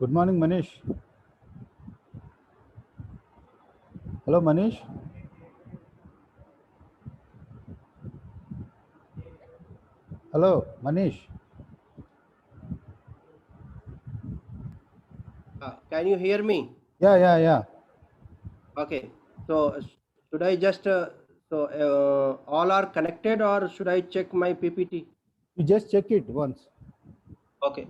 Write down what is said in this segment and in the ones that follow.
Good morning, Manish. Hello, Manish. Hello, Manish. Can you hear me? Yeah. Okay. So should I just all are connected, or should I check my PPT? You just check it once. Okay.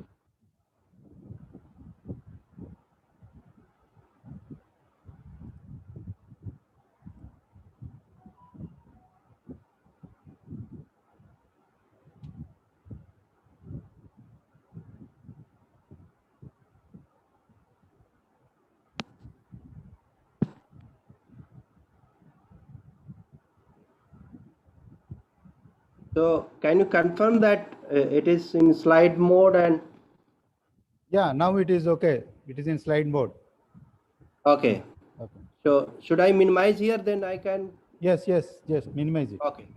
So can you confirm that it is in slide mode? And Yeah, now it is okay. It is in slide mode. okay. Okay. So should I minimize here? Then I can. Yes. Minimize it. Okay.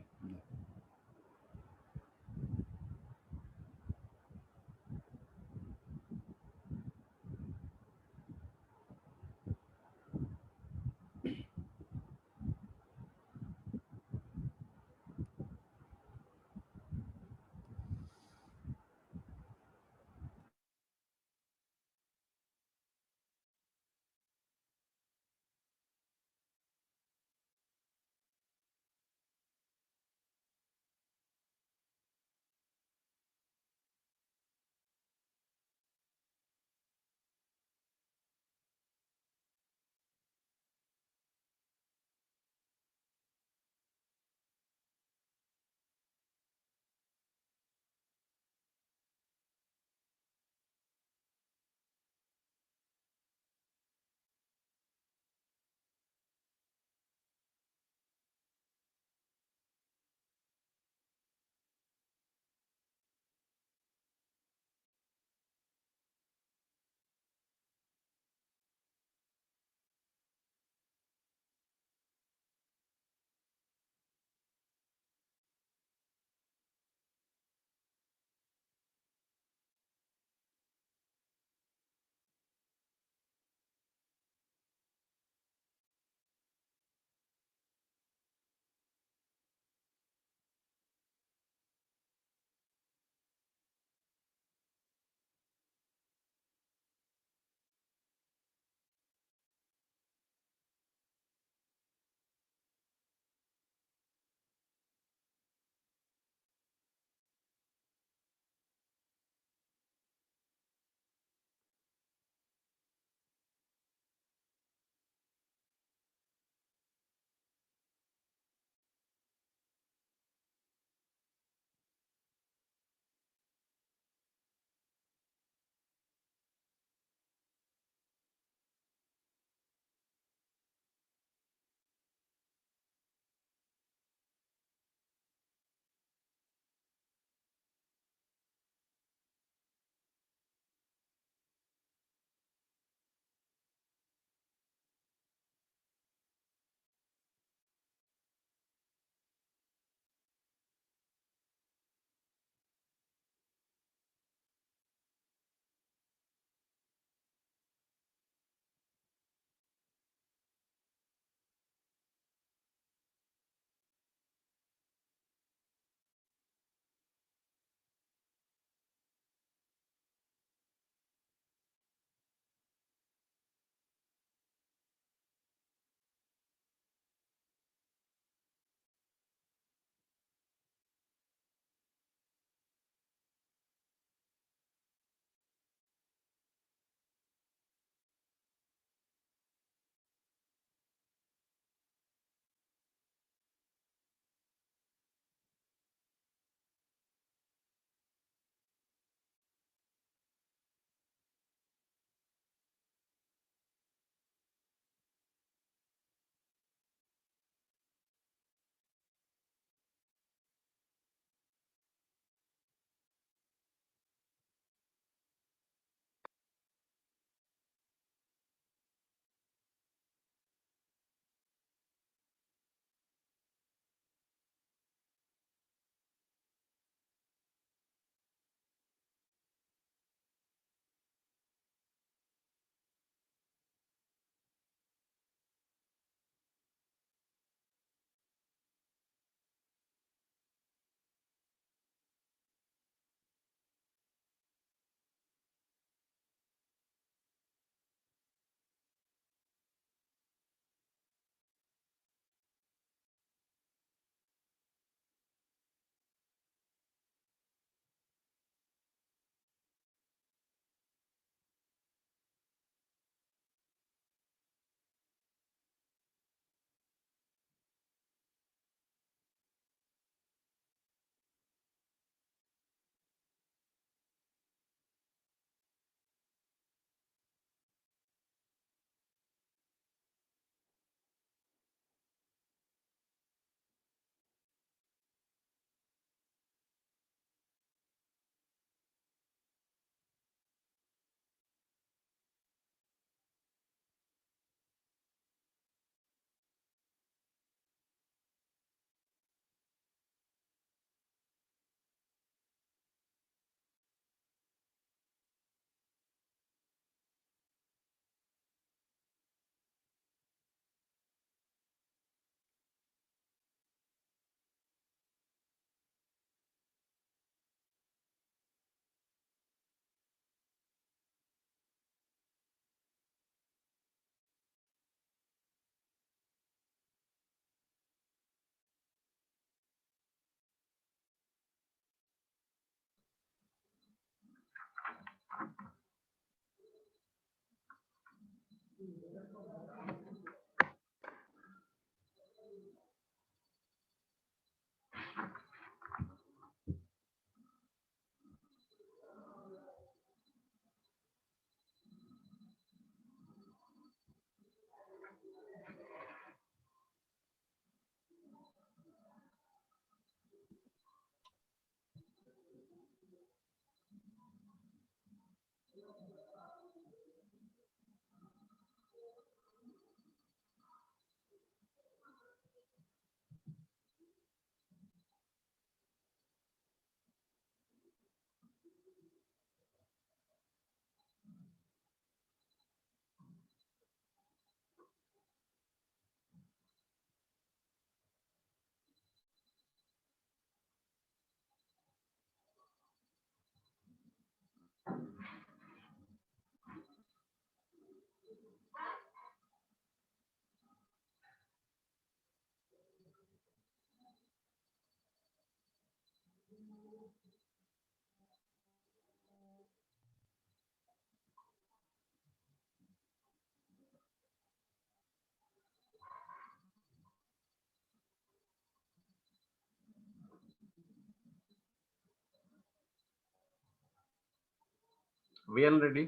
VL Reddy.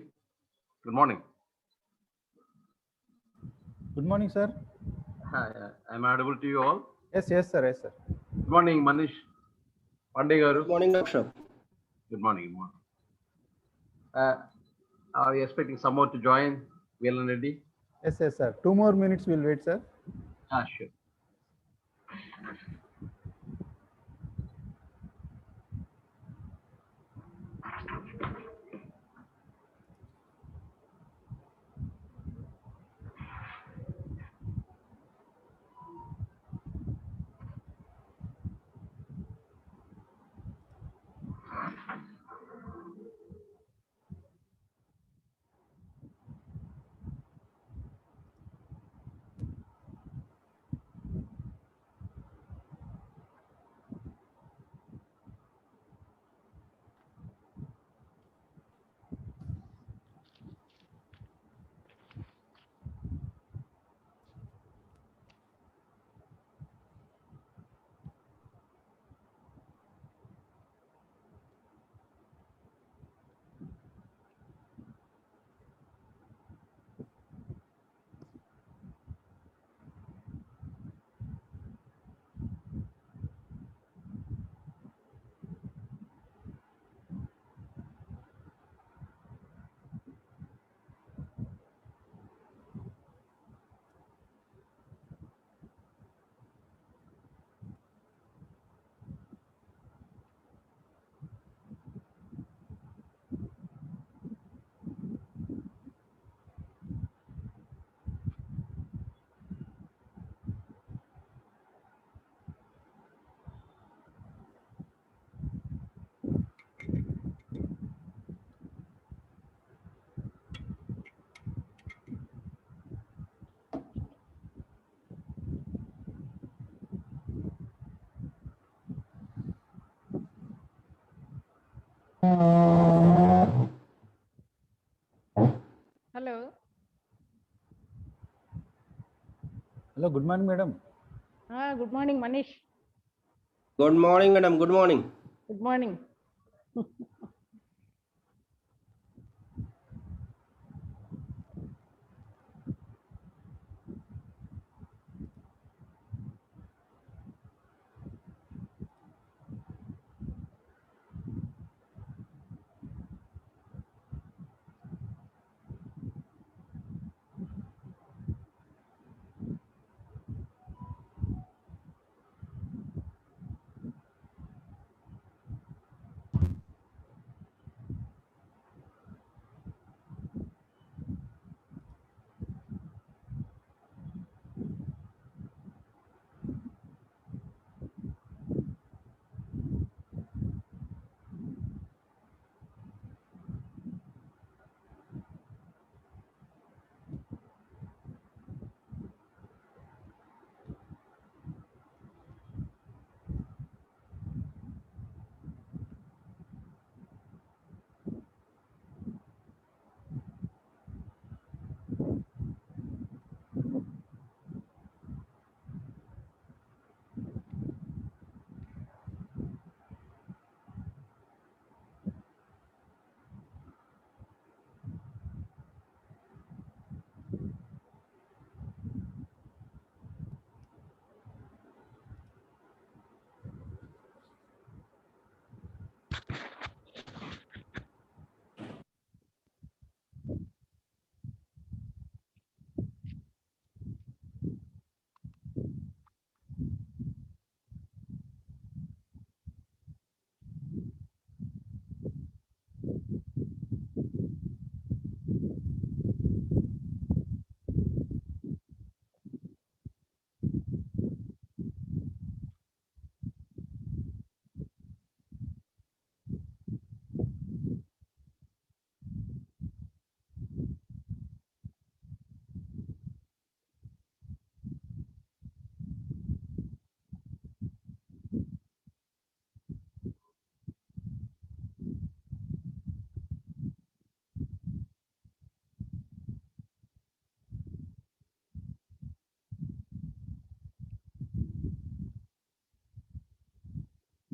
Good morning. Good morning, sir. Hi, I'm audible to you all. Yes, yes, sir. Yes, sir. Good morning, Manish Pandey garu. Good morning, Dr. Good morning. Good morning. Are you expecting some more to join VL Reddy? Yes, yes, sir. 2 more minutes we'll wait, sir. Sure. Hello. Hello, good morning, madam. Good morning, Manish. Good morning, madam. Good morning. Good morning.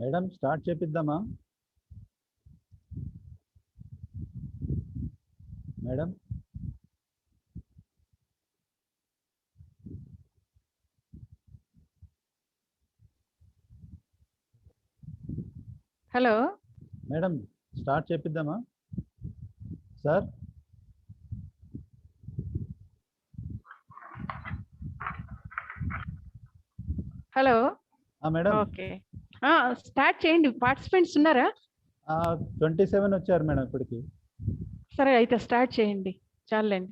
Madam, start చేపిద్దామా? Madam, Hello. Madam, start చేపిద్దామా? Sir, Hello. Madam, Okay. Start చేయండి. Participants ఉన్నారా? 27 వచ్చారు madam ఇప్పటికి. సరే అయితే start చేయండి. చాలండి.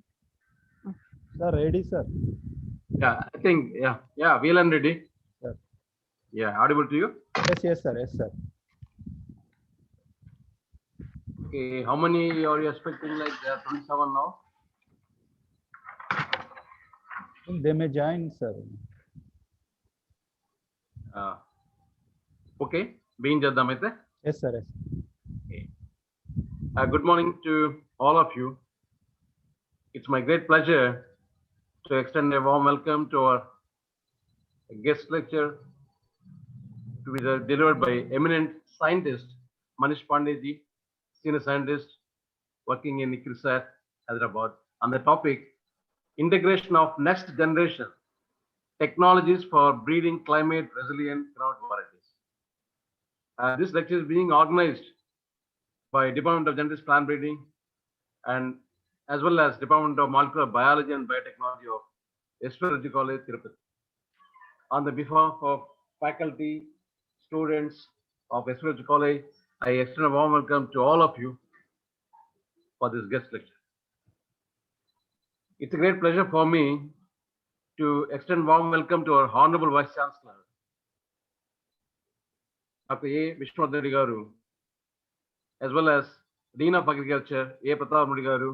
Sir ready sir. Yeah, I think, yeah, well and ready. Sir. Yeah, audible to you? Yes sir, yes sir. Okay, how many are you expecting? Like there are 27 now? They may join sir. Okay, being చేద్దాం అయితే. Yes sir, yes. Okay. Good morning to all of you. It's my great pleasure to extend a warm welcome to our guest lecture to be delivered by eminent scientist Manish Pandey, senior scientist working in ICRISAT, Hyderabad, on the topic integration of next generation technologies for breeding climate resilient groundnut varieties. This lecture is being organized by Department of Genetics, Plant Breeding, and as well as Department of Molecular Biology and Biotechnology of Esper College, Tirupati. On the behalf of faculty, students of Esper College, I extend a warm welcome to all of you for this guest lecture. It's a great pleasure for me to extend warm welcome to our Honorable Vice Chancellor, Dr. A. Vishwanath Reddy Garu, as well as Dean of Agriculture, A. Pratap Reddy Garu,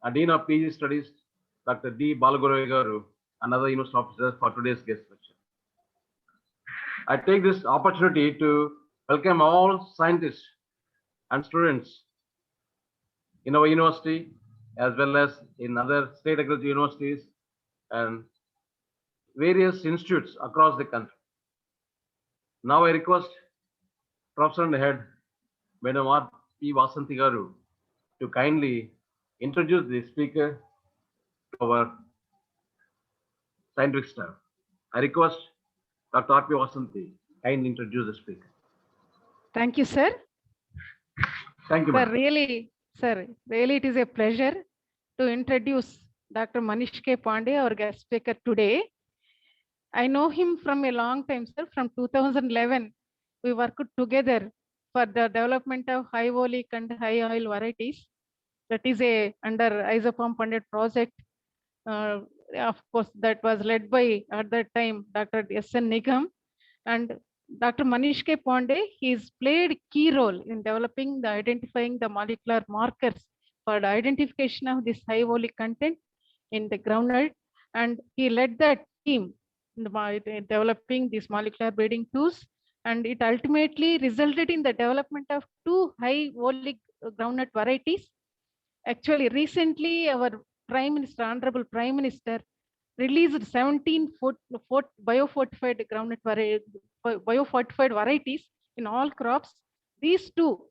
and Dean of PG Studies, Dr. D. Balagurave Garu, and other university officers for today's guest lecture. I take this opportunity to welcome all scientists and students in our university, as well as in other state agriculture universities and various institutes across the country. Now I request Professor and Head, Madam R. P. Vasanthi Garu, to kindly introduce the speaker to our scientific staff. I request Dr. R. P. Vasanthi kindly introduce the speaker. Thank you, sir. Thank you, Sir, madam. really, it is a pleasure to introduce Dr. Manish K. Pandey, our guest speaker today. I know him from a long time, sir. From 2011, we worked together for the development of high oleic and high oil varieties. That is under Isopalm Pandit project. Of course, that was led by, at that time, Dr. S.N. Nigam. And Dr. Manish K. Pandey, he's played key role in developing identifying the molecular markers for the identification of this high oleic content in the groundnut. And he led that team in developing these molecular breeding tools. And it ultimately resulted in the development of 2 high oleic groundnut varieties. Actually, recently, our Prime Minister, Honorable Prime Minister, released 17 biofortified groundnut biofortified varieties in all crops. These 2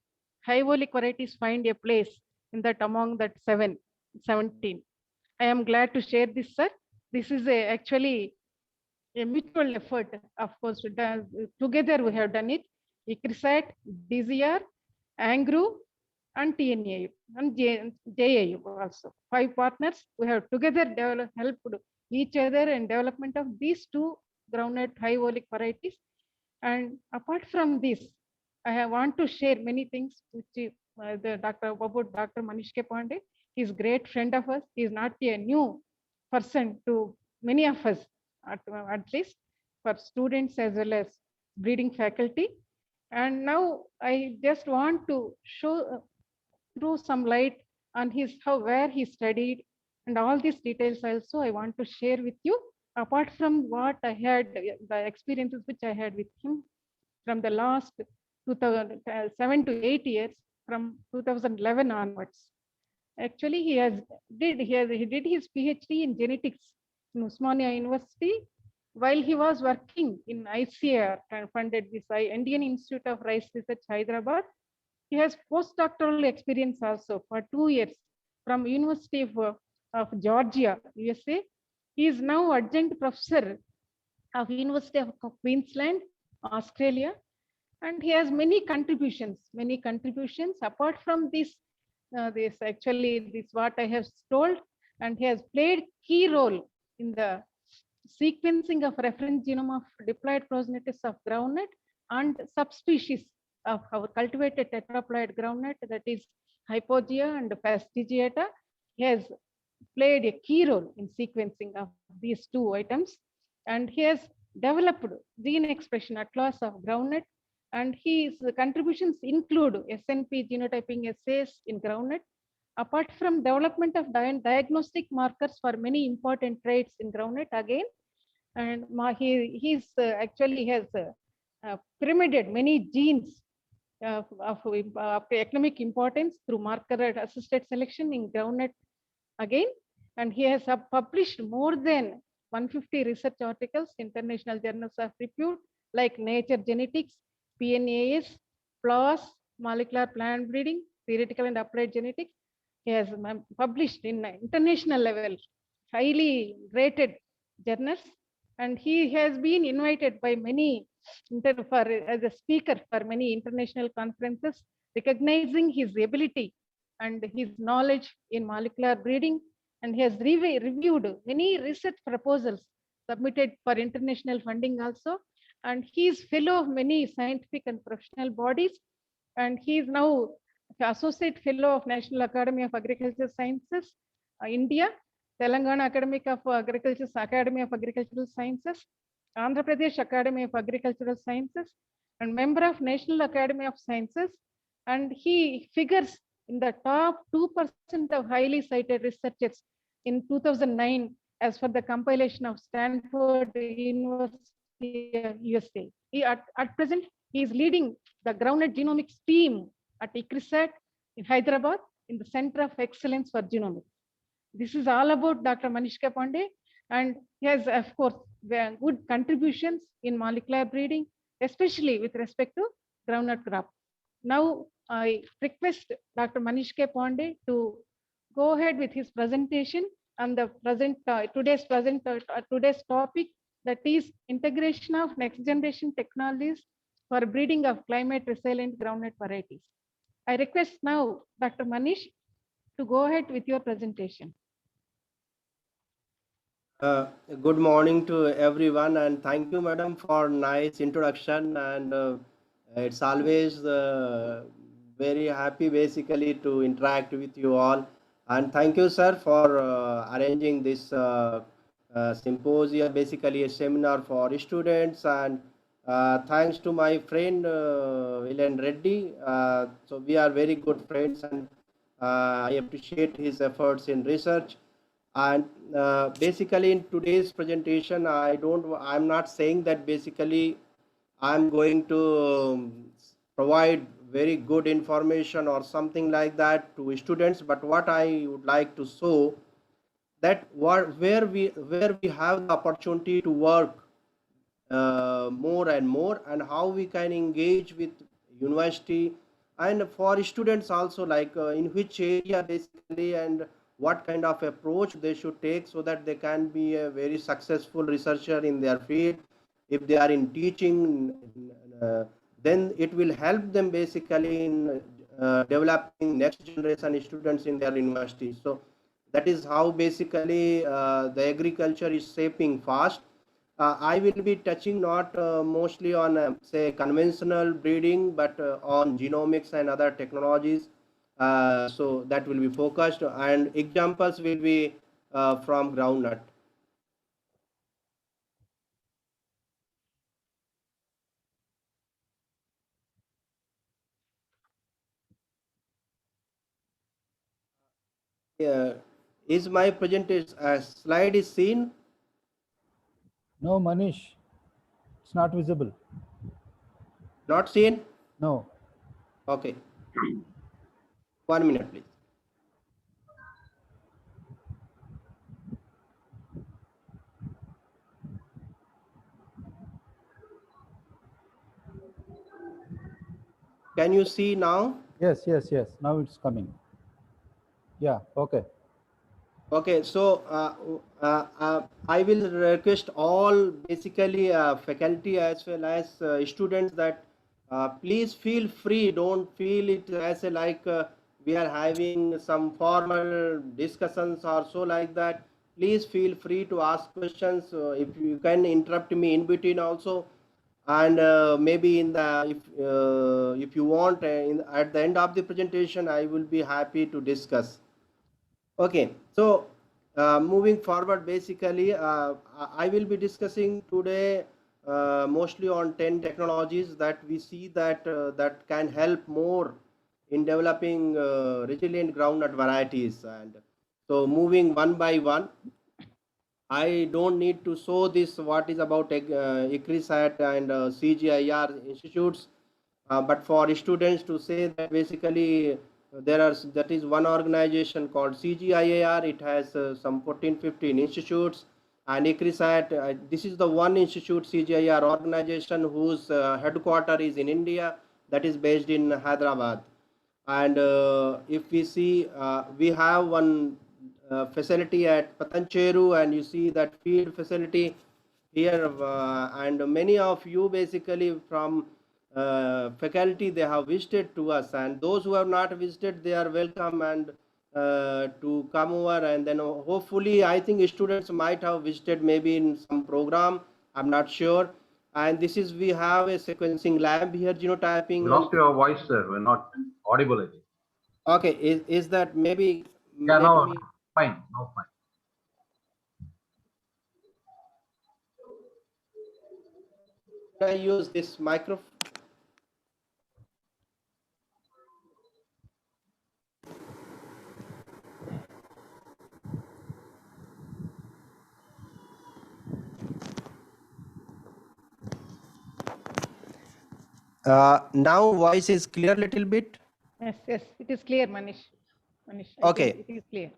high oleic varieties find a place in that among that 17. I am glad to share this, sir. This is actually a mutual effort. Of course, together we have done it. ICRISAT, DZR, ANGRU, and TNAU and JAU also. 5 partners. We have together helped each other in development of these 2 groundnut high oleic varieties. And apart from this, I want to share many things which about Dr. Manish K. Pandey. He is a great friend of us. He is not a new person to many of us, at least for students as well as breeding faculty. And now I just want to throw some light on where he studied, and all these details also I want to share with you. Apart from what I had, the experiences which I had with him from the last 7 to 8 years, from 2011 onwards. Actually, he did his PhD in genetics in Osmania University while he was working in ICAR, funded this Indian Institute of Rice Research, Hyderabad. He has postdoctoral experience also for 2 years from University of Georgia, USA. He is now adjunct professor of University of Queensland, Australia, and he has many contributions. Apart from this, this what I have told, and he has played key role in the sequencing of reference genome of diploid progenitus of groundnut and subspecies of our cultivated tetraploid groundnut, that is Hypogaea and Fastigiata. He has played a key role in sequencing of these two items, and he has developed gene expression atlas of groundnut, and his contributions include SNP genotyping assays in groundnut. Apart from development of diagnostic markers for many important traits in groundnut again, and he actually has pyramided many genes of economic importance through marker assisted selection in groundnut again, and he has published more than 150 research articles, international journals of repute like Nature Genetics, PNAS, PLOS, Molecular Plant Breeding, Theoretical and Applied Genetics. He has published in international level, highly rated journals, and he has been invited by many as a speaker for many international conferences, recognizing his ability and his knowledge in molecular breeding, and he has reviewed many research proposals submitted for international funding also, and he is fellow of many scientific and professional bodies, and he is now associate fellow of National Academy of Agricultural Sciences, India, Telangana Academy of Agricultural Sciences, Andhra Pradesh Academy of Agricultural Sciences, and member of National Academy of Sciences, and he figures in the top 2% of highly cited researchers in 2009 as per the compilation of Stanford University, USA. At present, he is leading the groundnut genomics team at ICRISAT in Hyderabad in the Center of Excellence for Genomics. This is all about Dr. Manish K. Pandey, and he has, of course, good contributions in molecular breeding, especially with respect to groundnut crop. Now, I request Dr. Manish K. Pandey to go ahead with his presentation on the today's topic, that is integration of next generation technologies for breeding of climate resilient groundnut varieties. I request now Dr. Manish to go ahead with your presentation. Good morning to everyone, and thank you, madam, for nice introduction. And it's always very happy, basically, to interact with you all. And thank you, sir, for arranging this symposium, basically a seminar for students. And thanks to my friend Vilen Reddy. So we are very good friends, and I appreciate his efforts in research. And basically in today's presentation, I'm not saying that basically I'm going to provide very good information or something like that to students, but what I would like to show that where we have the opportunity to work more and more, and how we can engage with university and for students also, like in which area basically, and what kind of approach they should take so that they can be a very successful researcher in their field. If they are in teaching, then it will help them basically in developing next generation students in their university. So that is how basically the agriculture is shaping fast. I will be touching not mostly on say conventional breeding, but on genomics and other technologies. So that will be focused, and examples will be from groundnut. Is my presentation slide is seen? No, Manish, it's not visible. Not seen? No. Okay. 1 minute, please. Can you see now? Yes, yes, yes. Now it's coming. Yeah, okay. Okay, so I will request all basically faculty as well as students that please feel free. Don't feel it as a like we are having some formal discussions or so like that. Please feel free to ask questions. If you can interrupt me in between also, and maybe in the if you want at the end of the presentation, I will be happy to discuss. Okay, so moving forward, basically, I will be discussing today mostly on 10 technologies that we see that that can help more in developing resilient groundnut varieties. And so, moving one by one, I don't need to show this what is about ICRISAT and CGIAR institutes, but for students to say that basically there are that is one organization called CGIAR. It has some 14-15 institutes, and ICRISAT. This is the one institute CGIAR organization whose headquarter is in India, that is based in Hyderabad. And if we see, we have one facility at Patancheru, and you see that field facility here, and many of you basically from faculty, they have visited to us, and those who have not visited, they are welcome and to come over. And then hopefully I think students might have visited maybe in some program, I'm not sure. And this is, we have a sequencing lab here, We genotyping and lost your voice, sir. We're not audible, I think. okay, is that maybe Yeah, let no, me fine. No, fine. can I use this microphone? Now voice is clear little bit. Yes, yes, it is clear, Manish. Manish, I think Okay. it is clear.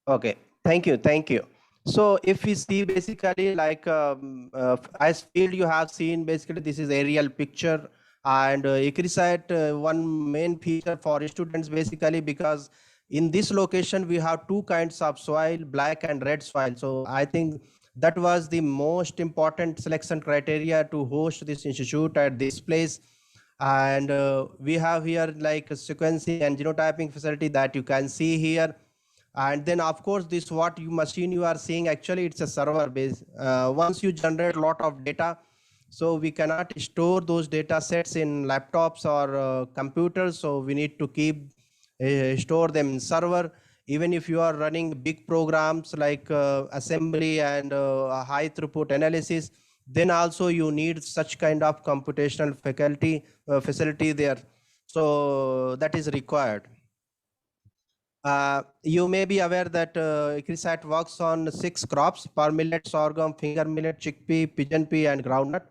Okay, thank you, thank you. So if we see basically like as field you have seen, basically this is aerial picture, and ICRISAT, one main feature for students basically, because in this location we have two kinds of soil, black and red soil. So I think that was the most important selection criteria to host this institute at this place. And we have here like a sequencing and genotyping facility that you can see here. And then of course this what you machine you are seeing, actually it's a server base. Once you generate a lot of data, so we cannot store those data sets in laptops or computers, so we need to keep store them in server. Even if you are running big programs like assembly and high throughput analysis, then also you need such kind of computational faculty facility there, so that is required. You may be aware that ICRISAT works on 6 crops: pear millet, sorghum, finger millet, chickpea, pigeon pea, and groundnut.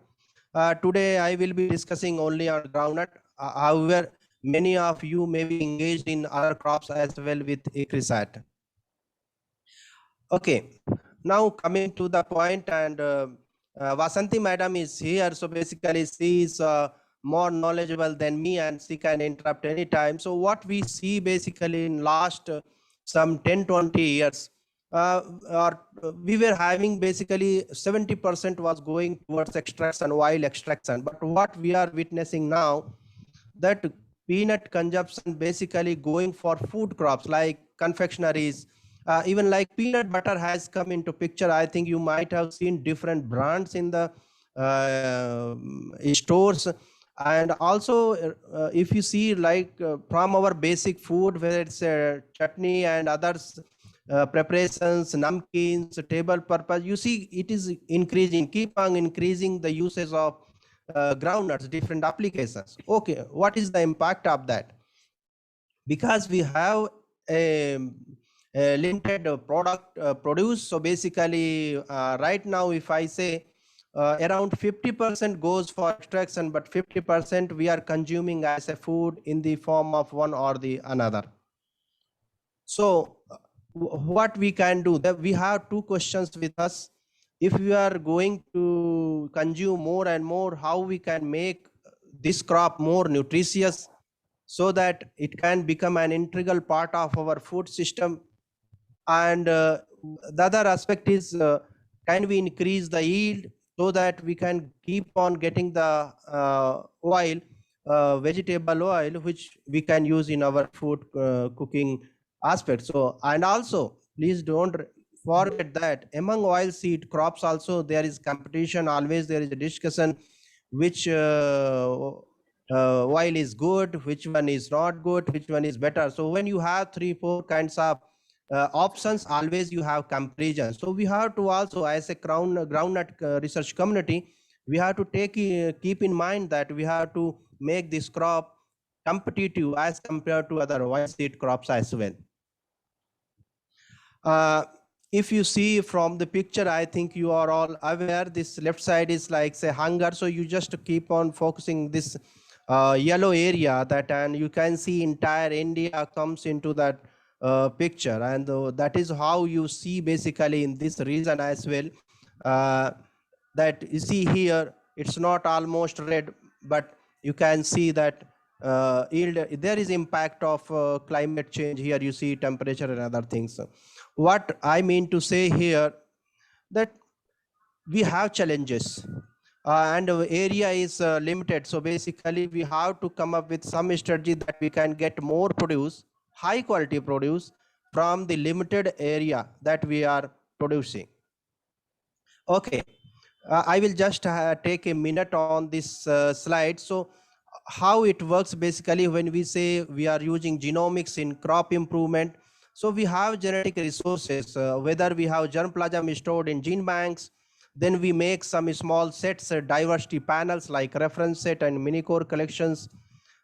Today, I will be discussing only on groundnut. However, many of you may be engaged in other crops as well with ICRISAT. Okay, now coming to the point, and Vasanti madam is here. So basically, she is more knowledgeable than me, and she can interrupt anytime. So what we see basically in last some 10-20 years, or we were having basically 70% was going towards extraction, oil extraction. But what we are witnessing now, that peanut consumption basically going for food crops like confectionaries, even like peanut butter has come into picture. I think you might have seen different brands in the stores. And also if you see like from our basic food, whether it's chutney and others preparations, namkeens, table purpose, you see it is increasing, keep on increasing the usage of groundnuts, different applications. Okay, what is the impact of that? Because we have a limited product produced. So basically right now, if I say around 50% goes for extraction, but 50% we are consuming as a food in the form of one or the another. So what we can do, that we have two questions with us. If we are going to consume more and more, how we can make this crop more nutritious? so that it can become an integral part of our food system. And the other aspect is, can we increase the yield so that we can keep on getting the oil, vegetable oil, which we can use in our food cooking aspect. So, and also please don't forget that among oil seed crops also there is competition. Always there is a discussion which oil is good, which one is not good, which one is better. So when you have 3-4 kinds of options, always you have comparison. So we have to also, as a groundnut research community, we have to keep in mind that we have to make this crop competitive as compared to other oil seed crops as well. If you see from the picture, I think you are all aware, this left side is like say hunger. So you just keep on focusing this yellow area, that, and you can see entire India comes into that picture. And that is how you see basically in this region as well, that you see here, it's not almost red, but you can see that yield, there is impact of climate change. Here you see temperature and other things. What I mean to say here, that we have challenges and our area is limited. So basically we have to come up with some strategy that we can get more produce, high quality produce from the limited area that we are producing. Okay, I will just take a minute on this slide. So how it works basically when we say we are using genomics in crop improvement. So we have genetic resources, whether we have germplasm stored in gene banks, then we make some small sets, diversity panels like reference set and mini-core collections.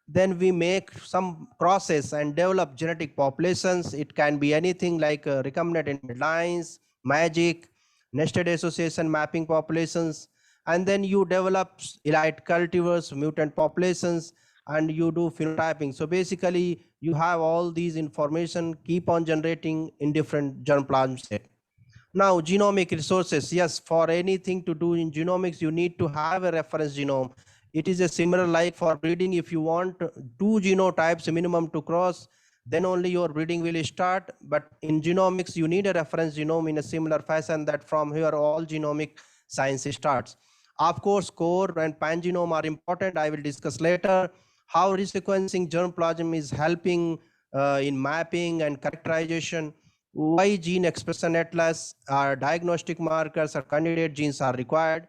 Then we make some crosses and develop genetic populations. It can be anything like recombinant lines, magic, nested association mapping populations. And then you develop elite cultivars, mutant populations, and you do phenotyping. So basically you have all these information keep on generating in different germplasm set. Now, genomic resources, yes, for anything to do in genomics, you need to have a reference genome. It is a similar like for breeding. If you want 2 genotypes minimum to cross, then only your breeding will start. But in genomics, you need a reference genome in a similar fashion, that from here all genomic science starts. Of course, core and pangenome are important. I will discuss later how resequencing germplasm is helping in mapping and characterization. Why gene expression atlas, diagnostic markers or candidate genes are required.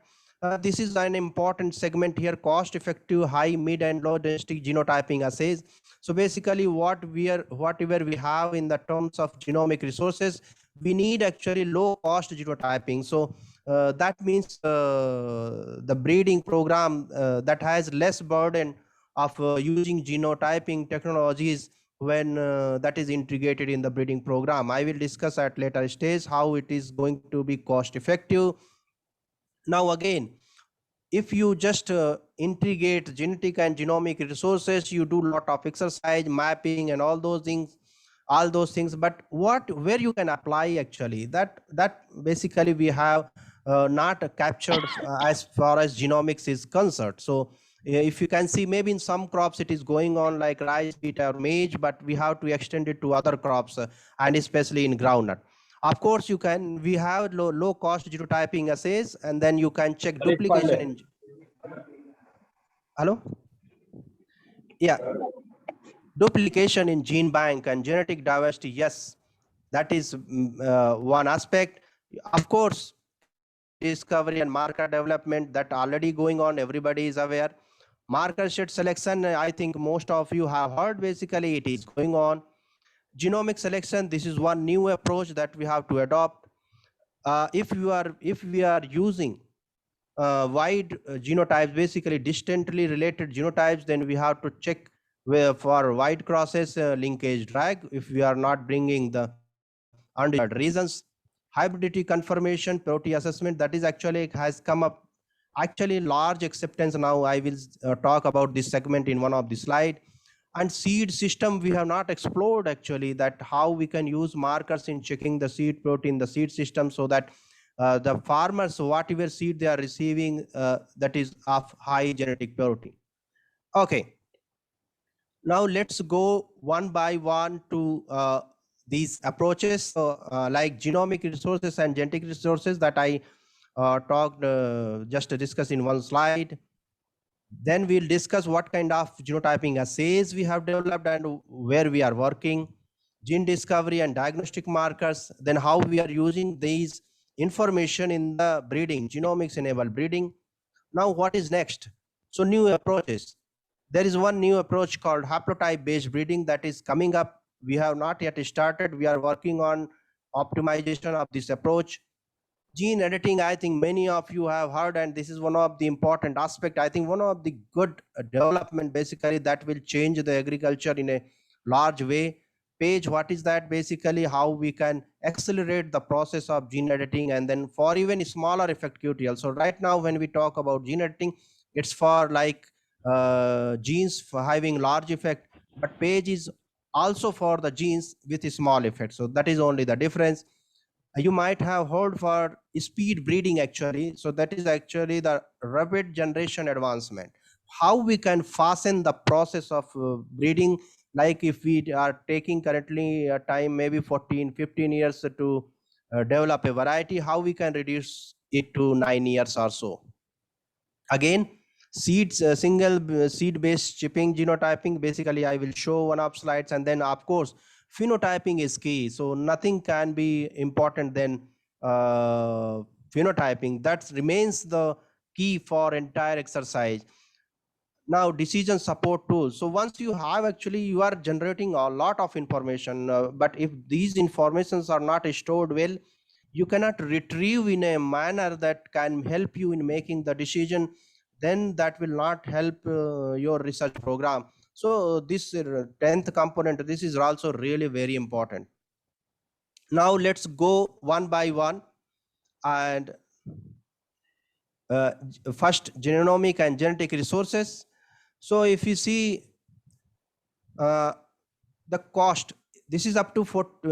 This is an important segment here, cost effective, high, mid and low density genotyping assays. So basically whatever we have in the terms of genomic resources, we need actually low cost genotyping. So that means the breeding program that has less burden of using genotyping technologies when that is integrated in the breeding program. I will discuss at later stage how it is going to be cost effective. Now again, if you just integrate genetic and genomic resources, you do a lot of exercise, mapping and all those things. But where you can apply actually, that basically we have not captured as far as genomics is concerned. So if you can see, maybe in some crops it is going on like rice, wheat or maize, but we have to extend it to other crops and especially in groundnut. Of course, we have low cost genotyping assays, and then you can check duplication in. Hello? Yeah. Duplication in gene bank and genetic diversity. Yes, that is one aspect. Of course, discovery and marker development that already going on. Everybody is aware. Marker set selection, I think most of you have heard, basically it is going on. Genomic selection, this is one new approach that we have to adopt. If we are using wide genotypes, basically distantly related genotypes, then we have to check for wide crosses linkage drag if we are not bringing the undesired reasons. Hybridity confirmation, protein assessment, that is actually has come up actually large acceptance now. I will talk about this segment in one of the slide. And seed system, we have not explored actually that how we can use markers in checking the seed protein, the seed system, so that the farmers, whatever seed they are receiving, that is of high genetic purity. Okay. Now let's go one by one to these approaches. So, like genomic resources and genetic resources that I talked just to discuss in one slide. Then we'll discuss what kind of genotyping assays we have developed and where we are working, gene discovery and diagnostic markers, then how we are using these information in the breeding, genomics enabled breeding. Now what is next? So new approaches. There is one new approach called haplotype based breeding that is coming up. We have not yet started. We are working on optimization of this approach. Gene editing, I think many of you have heard, and this is one of the important aspect. I think one of the good development basically that will change the agriculture in a large way. Page, what is that? Basically how we can accelerate the process of gene editing, and then for even smaller effect QTL. So right now when we talk about gene editing, it's for like genes for having large effect, but Page is also for the genes with a small effect. So that is only the difference. You might have heard for speed breeding actually. So that is actually the rapid generation advancement. How we can fasten the process of breeding, like if we are taking currently a time maybe 14, 15 years to develop a variety, how we can reduce it to 9 years or so. Again, seeds, single seed based chipping genotyping, basically I will show one of slides, and then of course phenotyping is key. So nothing can be important than phenotyping. That remains the key for entire exercise. Now decision support tools. So once you have actually, you are generating a lot of information, but if these informations are not stored well, you cannot retrieve in a manner that can help you in making the decision, then that will not help your research program. So this 10th component, this is also really very important. Now let's go one by one, and first genomic and genetic resources. So if you see the cost, this is up to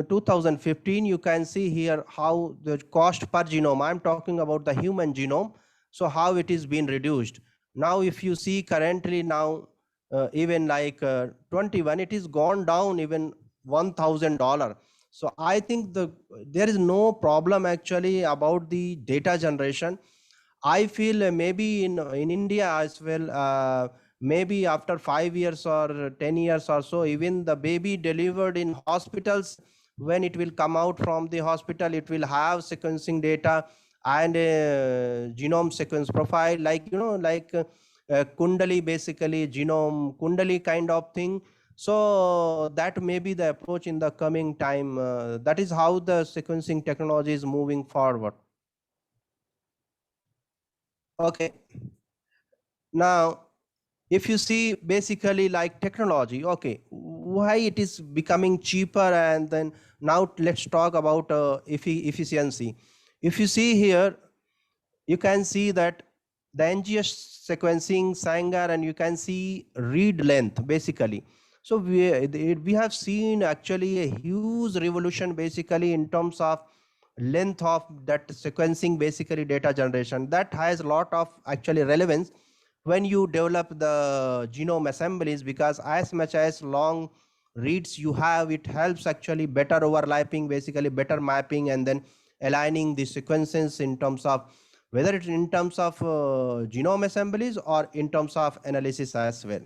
2015. You can see here how the cost per genome, I'm talking about the human genome, so how it is being reduced. Now if you see currently now even like 21, it is gone down even $1,000. So I think there is no problem actually about the data generation. I feel maybe in India as well, maybe after 5 years or 10 years or so, even the baby delivered in hospitals, when it will come out from the hospital, it will have sequencing data and genome sequence profile, like like Kundali, basically genome Kundali kind of thing. So that may be the approach in the coming time. That is how the sequencing technology is moving forward. Okay. Now, if you see basically like technology, okay, why it is becoming cheaper, and then now let's talk about efficiency. If you see here, you can see that the NGS sequencing, Sanger, and you can see read length basically. So we have seen actually a huge revolution basically in terms of length of that sequencing, basically data generation. That has a lot of actually relevance when you develop the genome assemblies, because as much as long reads you have, it helps actually better overlapping, basically better mapping, and then aligning the sequences in terms of whether it's in terms of genome assemblies or in terms of analysis as well.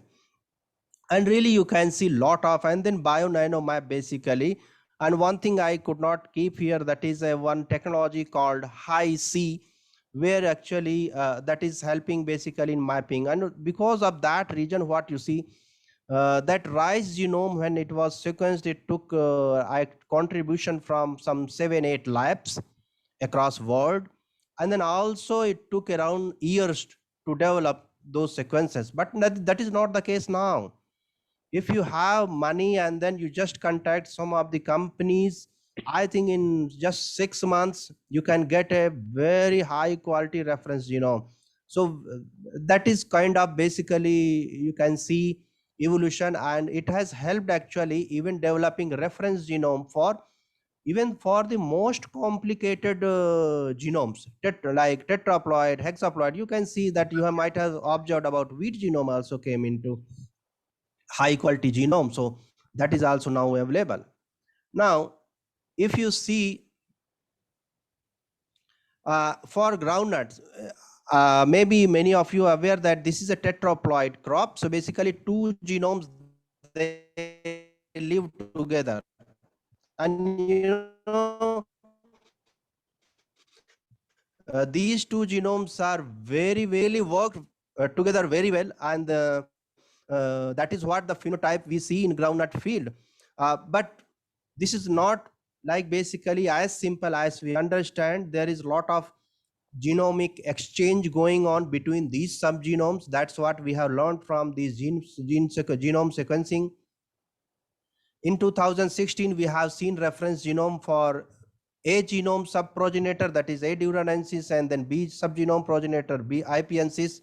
And really you can see lot of, and then BioNanoMap basically. And one thing I could not keep here, that is one technology called Hi-C, where actually that is helping basically in mapping. And because of that region, what you see, that rice genome, when it was sequenced, it took a contribution from some 7-8 labs across world. And then also it took around years to develop those sequences. But that is not the case now. If you have money and then you just contact some of the companies, I think in just 6 months you can get a very high quality reference genome. So that is kind of basically, you can see evolution, and it has helped actually even developing reference genome for even for the most complicated genomes, like tetraploid, hexaploid. You can see that you might have observed about wheat genome also came into high quality genome. So that is also now available. Now, if you see for groundnuts, maybe many of you are aware that this is a tetraploid crop. So basically 2 genomes, they live together. And these 2 genomes are very work together very well, and that is what the phenotype we see in groundnut field. But this is not like basically as simple as we understand. There is a lot of genomic exchange going on between these subgenomes. That's what we have learned from these genome sequencing. In 2016, we have seen reference genome for A genome subprogenitor, that is A. duradensis, and then B subgenome progenitor, B. ipiensis.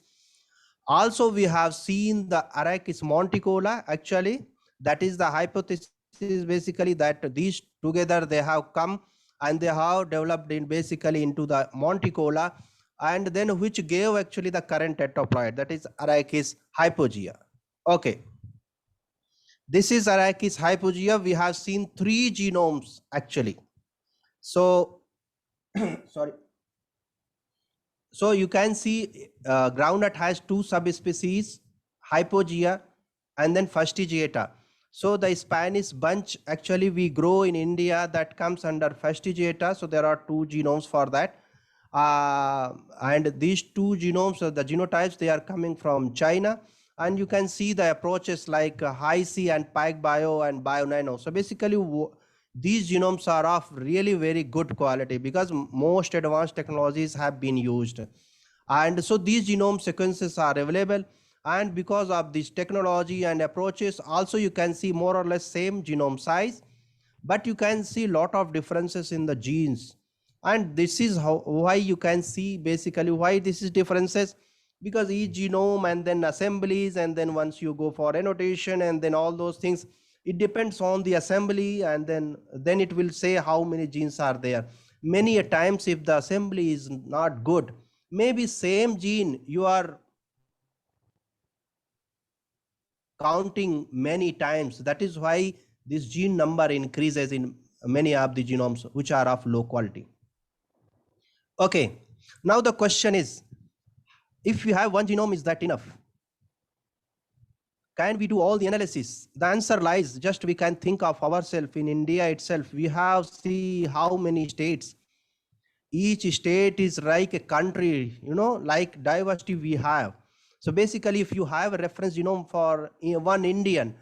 Also, we have seen the Arachis monticola, actually. That is the hypothesis basically that these together they have come and they have developed in basically into the monticola, and then which gave actually the current tetraploid, that is Arachis hypogea. Okay. This is Arachis hypogea. We have seen 3 genomes actually. So, sorry. So you can see groundnut has 2 subspecies, hypogea and then fastigiata. So the Spanish bunch actually we grow in India, that comes under fastigiata. So there are 2 genomes for that. And these 2 genomes, the genotypes, they are coming from China. And you can see the approaches like HiC and PacBio and BioNano. So basically these genomes are of really very good quality because most advanced technologies have been used. And so these genome sequences are available. And because of this technology and approaches, also you can see more or less same genome size, but you can see a lot of differences in the genes. And this is why you can see basically why this is differences, because each genome and then assemblies, and then once you go for annotation and then all those things, it depends on the assembly, and then it will say how many genes are there. Many a times if the assembly is not good, maybe same gene you are counting many times. That is why this gene number increases in many of the genomes which are of low quality. Okay, now the question is, if we have one genome, is that enough? Can we do all the analysis? The answer lies, just we can think of ourselves in India itself. We have see how many states. Each state is like a country, like diversity we have. So basically, if you have a reference genome for one Indian,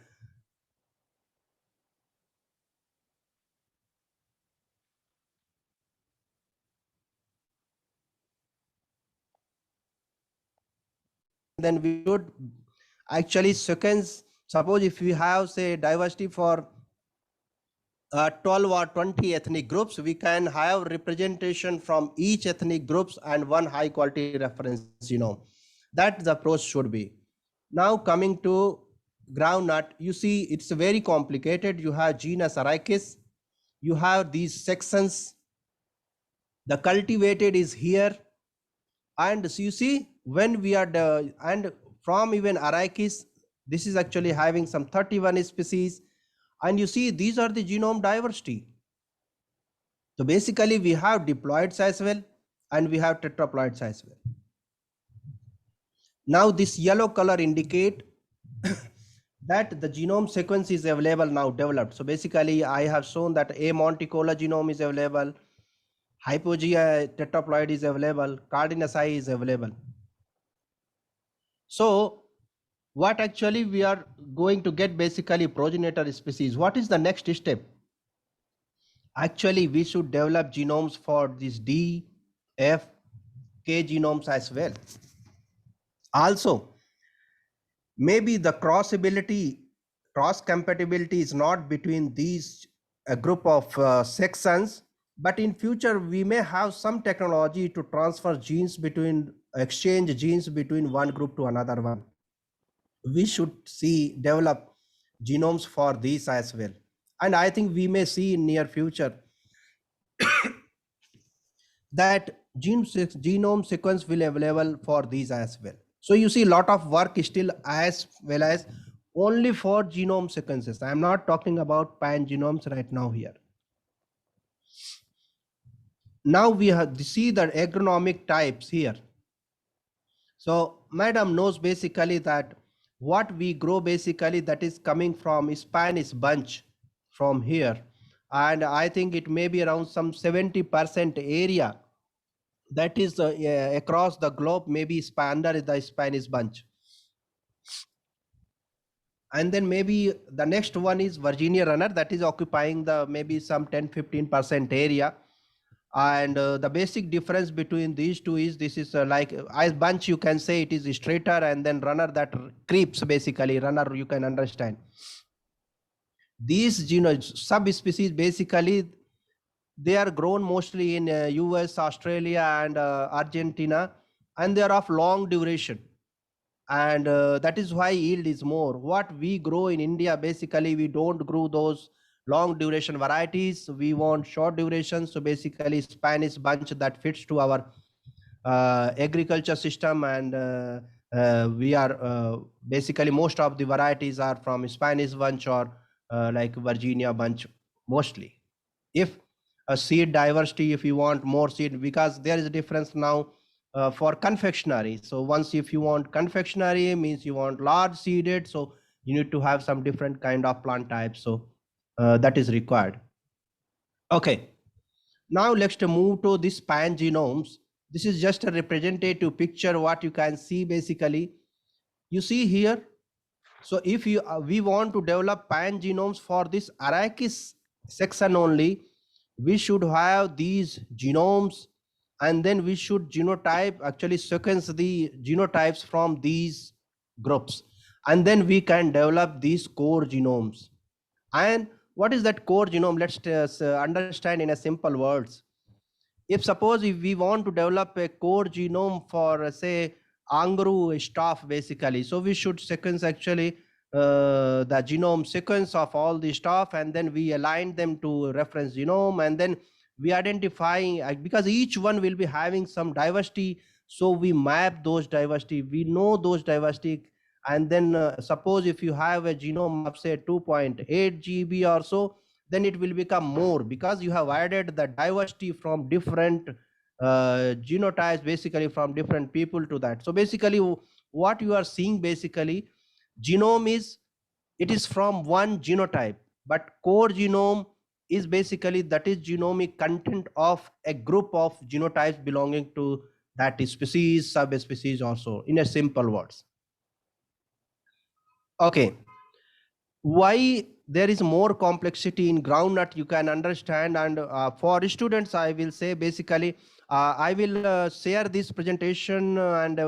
then we should actually sequence. Suppose if we have say diversity for 12 or 20 ethnic groups, we can have representation from each ethnic groups and one high quality reference genome. That the approach should be. Now coming to groundnut, you see it's very complicated. You have genus Arachis, you have these sections, the cultivated is here, and so you see when we are and from even Arachis, this is actually having some 31 species, and you see these are the genome diversity. So basically we have diploids as well and we have tetraploids as well. Now this yellow color indicate that the genome sequence is available now, developed. So basically I have shown that A. monticola genome is available, hypogea tetraploid is available, Cardinasi is available. So what actually we are going to get basically progenitor species. What is the next step? Actually we should develop genomes for these D, F, K genomes as well. Also, maybe the cross compatibility is not between these a group of sections, but in future we may have some technology to transfer genes between, exchange genes between one group to another one. We should see develop genomes for these as well. And I think we may see in near future that genome sequence will be available for these as well. So you see a lot of work still, as well as only for genome sequences. I'm not talking about pan-genomes right now here. Now we have see the agronomic types here. So madam knows basically that what we grow basically that is coming from Spanish bunch from here. And I think it may be around some 70% area that is across the globe, maybe under the Spanish bunch. And then maybe the next one is Virginia runner, that is occupying the maybe some 10-15% area. And the basic difference between these two is this is like as bunch you can say it is straighter, and then runner that creeps basically, runner you can understand. These subspecies basically they are grown mostly in US, Australia and Argentina, and they are of long duration. And that is why yield is more. What we grow in India, basically we don't grow those long duration varieties. We want short duration. So basically Spanish bunch that fits to our agriculture system. And we are basically most of the varieties are from Spanish bunch or like Virginia bunch mostly. If a seed diversity, if you want more seed, because there is a difference now for confectionery. So once if you want confectionery means you want large seeded, so you need to have some different kind of plant types. So that is required. Okay, now let's move to this pan genomes. This is just a representative picture. What you can see basically, you see here. So if you we want to develop pan genomes for this Arachis section only, we should have these genomes, and then we should genotype, actually sequence the genotypes from these groups, and then we can develop these core genomes. And what is that core genome? Let's understand in a simple words. If suppose if we want to develop a core genome for say Angru staff basically, so we should sequence actually the genome sequence of all the stuff, and then we align them to reference genome, and then we identifying because each one will be having some diversity, so we map those diversity, we know those diversity. And then suppose if you have a genome of say 2.8 GB or so, then it will become more because you have added the diversity from different genotypes, basically from different people to that. So basically what you are seeing basically, genome is, it is from one genotype, but core genome is basically that is genomic content of a group of genotypes belonging to that species, subspecies also, in a simple words. Okay, why there is more complexity in groundnut you can understand. And for students I will say basically I will share this presentation, and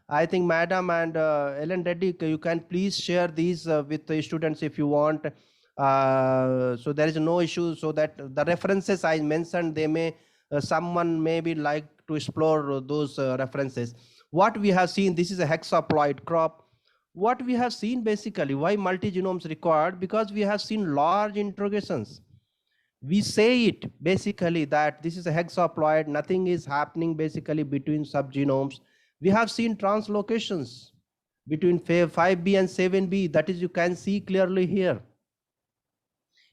I think madam and Ellen Reddy, you can please share these with the students if you want. So there is no issue, so that the references I mentioned, they may someone maybe like to explore those references. What we have seen, this is a hexaploid crop. What we have seen basically, why multi-genomes required? Because we have seen large interrogations. We say it basically that this is a hexaploid, nothing is happening basically between subgenomes. We have seen translocations between 5B and 7B, that is you can see clearly here.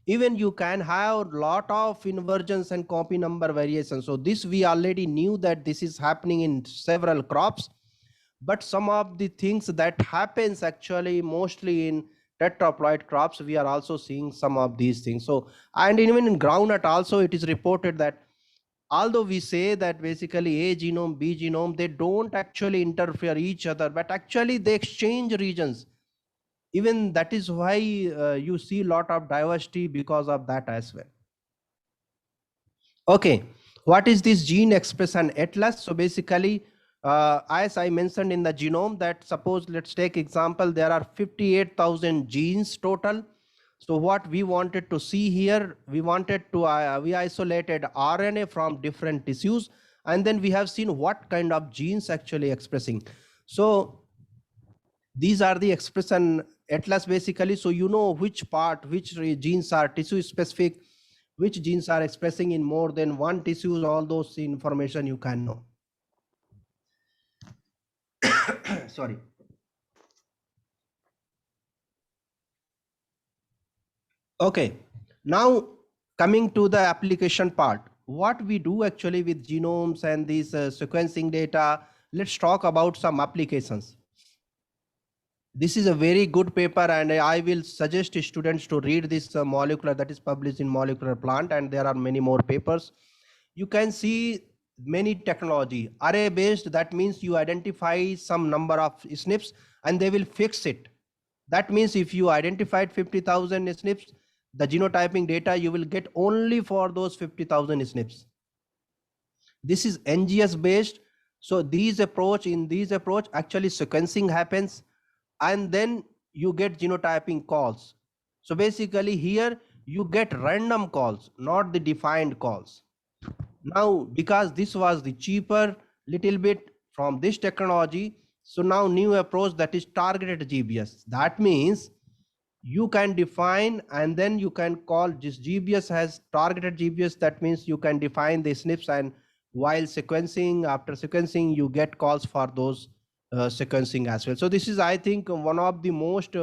Even you can have lot of inversions and copy number variations. So this we already knew that this is happening in several crops. But some of the things that happens actually mostly in tetraploid crops, we are also seeing some of these things. So, and even in groundnut also it is reported that although we say that basically A genome, B genome, they don't actually interfere each other, but actually they exchange regions. Even that is why you see a lot of diversity because of that as well. Okay, what is this gene expression atlas? So basically, as I mentioned in the genome, that suppose let's take example, there are 58,000 genes total. So what we wanted to see here, we wanted to we isolated RNA from different tissues, and then we have seen what kind of genes actually expressing. So these are the expression atlas basically. So you know which part, which genes are tissue specific, which genes are expressing in more than one tissues, all those information you can know. Sorry. Okay, now coming to the application part, what we do actually with genomes and these sequencing data, let's talk about some applications. This is a very good paper, and I will suggest students to read this molecular that is published in Molecular Plant, and there are many more papers. You can see many technology array based. That means you identify some number of SNPs and they will fix it. That means if you identified 50,000 SNPs, the genotyping data you will get only for those 50,000 SNPs. This is NGS based. So in these approach actually sequencing happens and then you get genotyping calls. So basically here you get random calls, not the defined calls. Now, because this was the cheaper little bit from this technology, so now new approach that is targeted GBS. That means you can define and then you can call this GBS has targeted GBS. That means you can define the SNPs, and while sequencing, after sequencing, you get calls for those sequencing as well. So this is, I think, one of the most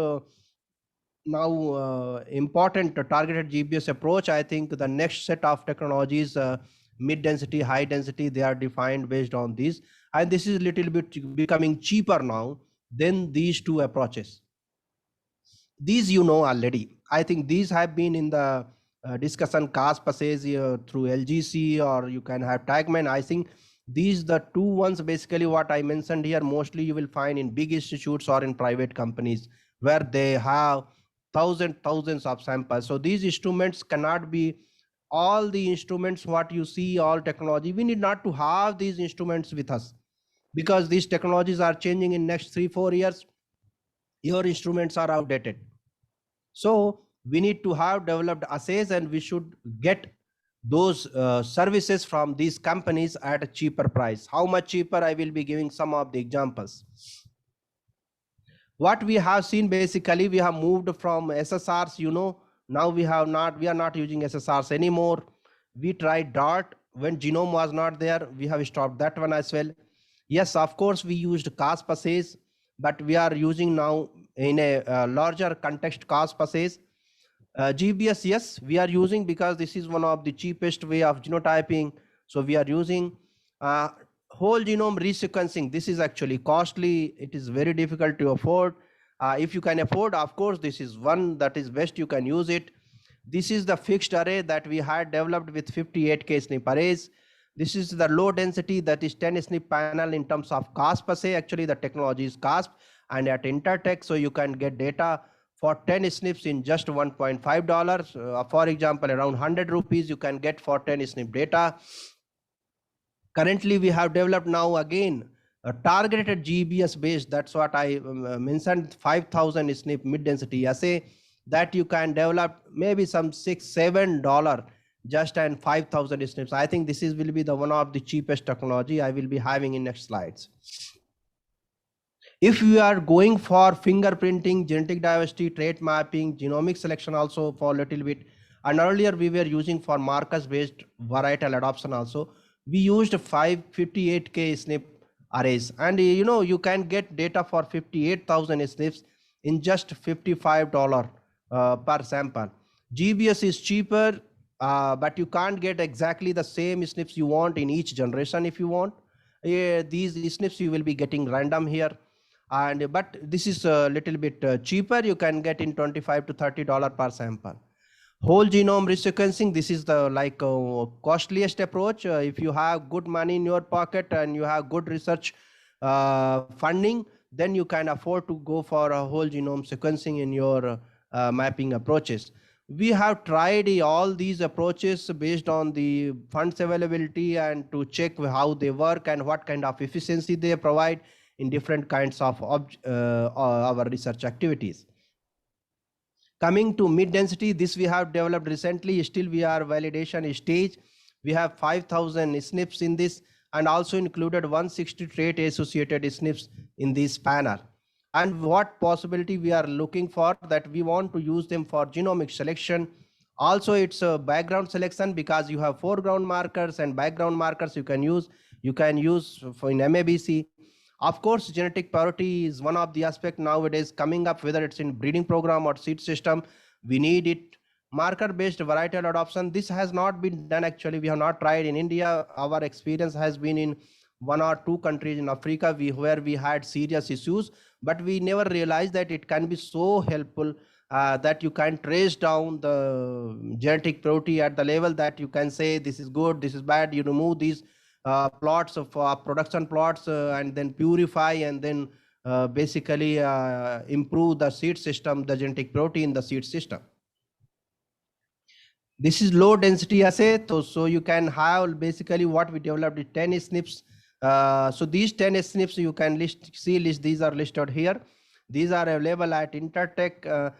now important targeted GBS approach. I think the next set of technologies, mid density, high density, they are defined based on these, and this is a little bit becoming cheaper now than these two approaches. These you know already. I think these have been in the discussion Caspase through LGC, or you can have Tagman. I think these the two ones basically what I mentioned here mostly you will find in big institutes or in private companies where they have thousands of samples. So these instruments cannot be all the instruments what you see, all technology. We need not to have these instruments with us because these technologies are changing in next 3-4 years. Your instruments are outdated. So we need to have developed assays, and we should get those services from these companies at a cheaper price. How much cheaper? I will be giving some of the examples. What we have seen basically, we have moved from SSRs, you know, now we are not using SSRs anymore. We tried DART when genome was not there. We have stopped that one as well. Yes, of course, we used Caspases, but we are using now in a larger context Caspases. GBS, yes, we are using because this is one of the cheapest way of genotyping. So we are using whole genome resequencing. This is actually costly. It is very difficult to afford. If you can afford, of course, this is one that is best. You can use it. This is the fixed array that we had developed with 58K SNP arrays. This is the low density, that is 10 SNP panel in terms of Caspase. Actually, the technology is CASP, and at Intertek, so you can get data for 10 SNPs in just $1.5. For example, around 100 rupees you can get for 10 SNP data. Currently, we have developed now again a targeted GBS based. That's what I mentioned, 5,000 SNP mid density assay that you can develop maybe some $6-7 just and 5,000 SNPs. I think this will be the one of the cheapest technology I will be having in next slides. If you are going for fingerprinting, genetic diversity, trait mapping, genomic selection also for a little bit, and earlier we were using for markers based varietal adoption also, we used 58K SNP arrays, and you know you can get data for 58,000 SNPs in just $55 per sample. GBS is cheaper, but you can't get exactly the same SNPs you want in each generation. If you want these SNPs, you will be getting random here. And but this is a little bit cheaper. You can get in $25 to $30 per sample. Whole genome resequencing, this is the costliest approach. If you have good money in your pocket and you have good research funding, then you can afford to go for a whole genome sequencing in your mapping approaches. We have tried all these approaches based on the funds availability and to check how they work and what kind of efficiency they provide in different kinds of our research activities. Coming to mid density, this we have developed recently. Still we are validation stage. We have 5,000 SNPs in this, and also included 160 trait associated SNPs in this panel. And what possibility we are looking for, that we want to use them for genomic selection. Also it's a background selection because you have foreground markers and background markers you can use. You can use for in MABC. Of course, genetic priority is one of the aspects nowadays coming up, whether it's in breeding program or seed system. We need it marker-based varietal adoption. This has not been done actually. We have not tried in India. Our experience has been in 1 or 2 countries in Africa where we had serious issues, but we never realized that it can be so helpful that you can trace down the genetic purity at the level that you can say this is good, this is bad. You remove these plots of production plots and then purify and then basically improve the seed system, the genetic purity in the seed system. This is low density assay. So you can have basically what we developed is 10 SNPs. So these 10 SNPs you can list. These are listed here. These are available at Intertech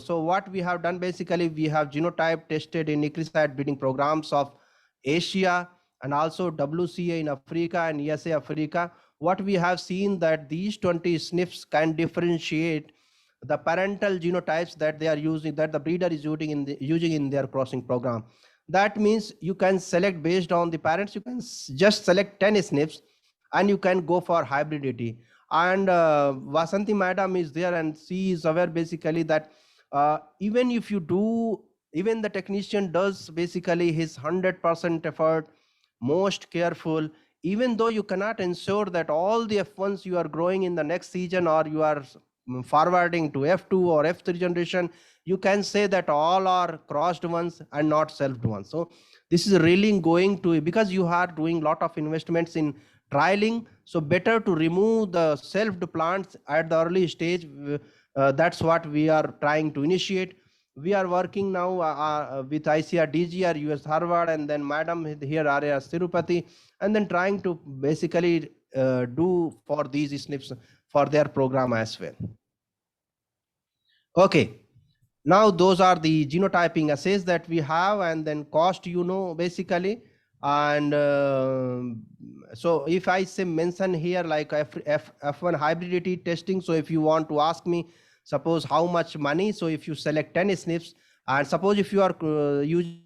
so what we have done basically, we have genotype tested in nucleoside breeding programs of Asia and also WCA in Africa and ESA Africa. What we have seen that these 20 SNPs can differentiate the parental genotypes that they are using, that the breeder is using in their crossing program. That means you can select based on the parents. You can just select 10 SNPs and you can go for hybridity. And Vasanti madam is there and she is aware basically that even if you do, even the technician does basically his 100% effort, most careful, even though you cannot ensure that all the F1s you are growing in the next season or you are forwarding to F2 or F3 generation, you can say that all are crossed ones and not selfed ones. So this is really going to, because you are doing a lot of investments in trialing, so better to remove the selfed plants at the early stage. That's what we are trying to initiate. We are working now with ICR, DGR, US Harvard, and then madam here, Arya Tirupati, and then trying to basically do for these SNPs for their program as well. Okay, now those are the genotyping assays that we have, and then cost, basically. And so if I say mention here like F1 hybridity testing, so if you want to ask me, suppose how much money, so if you select 10 SNPs, and suppose if you are using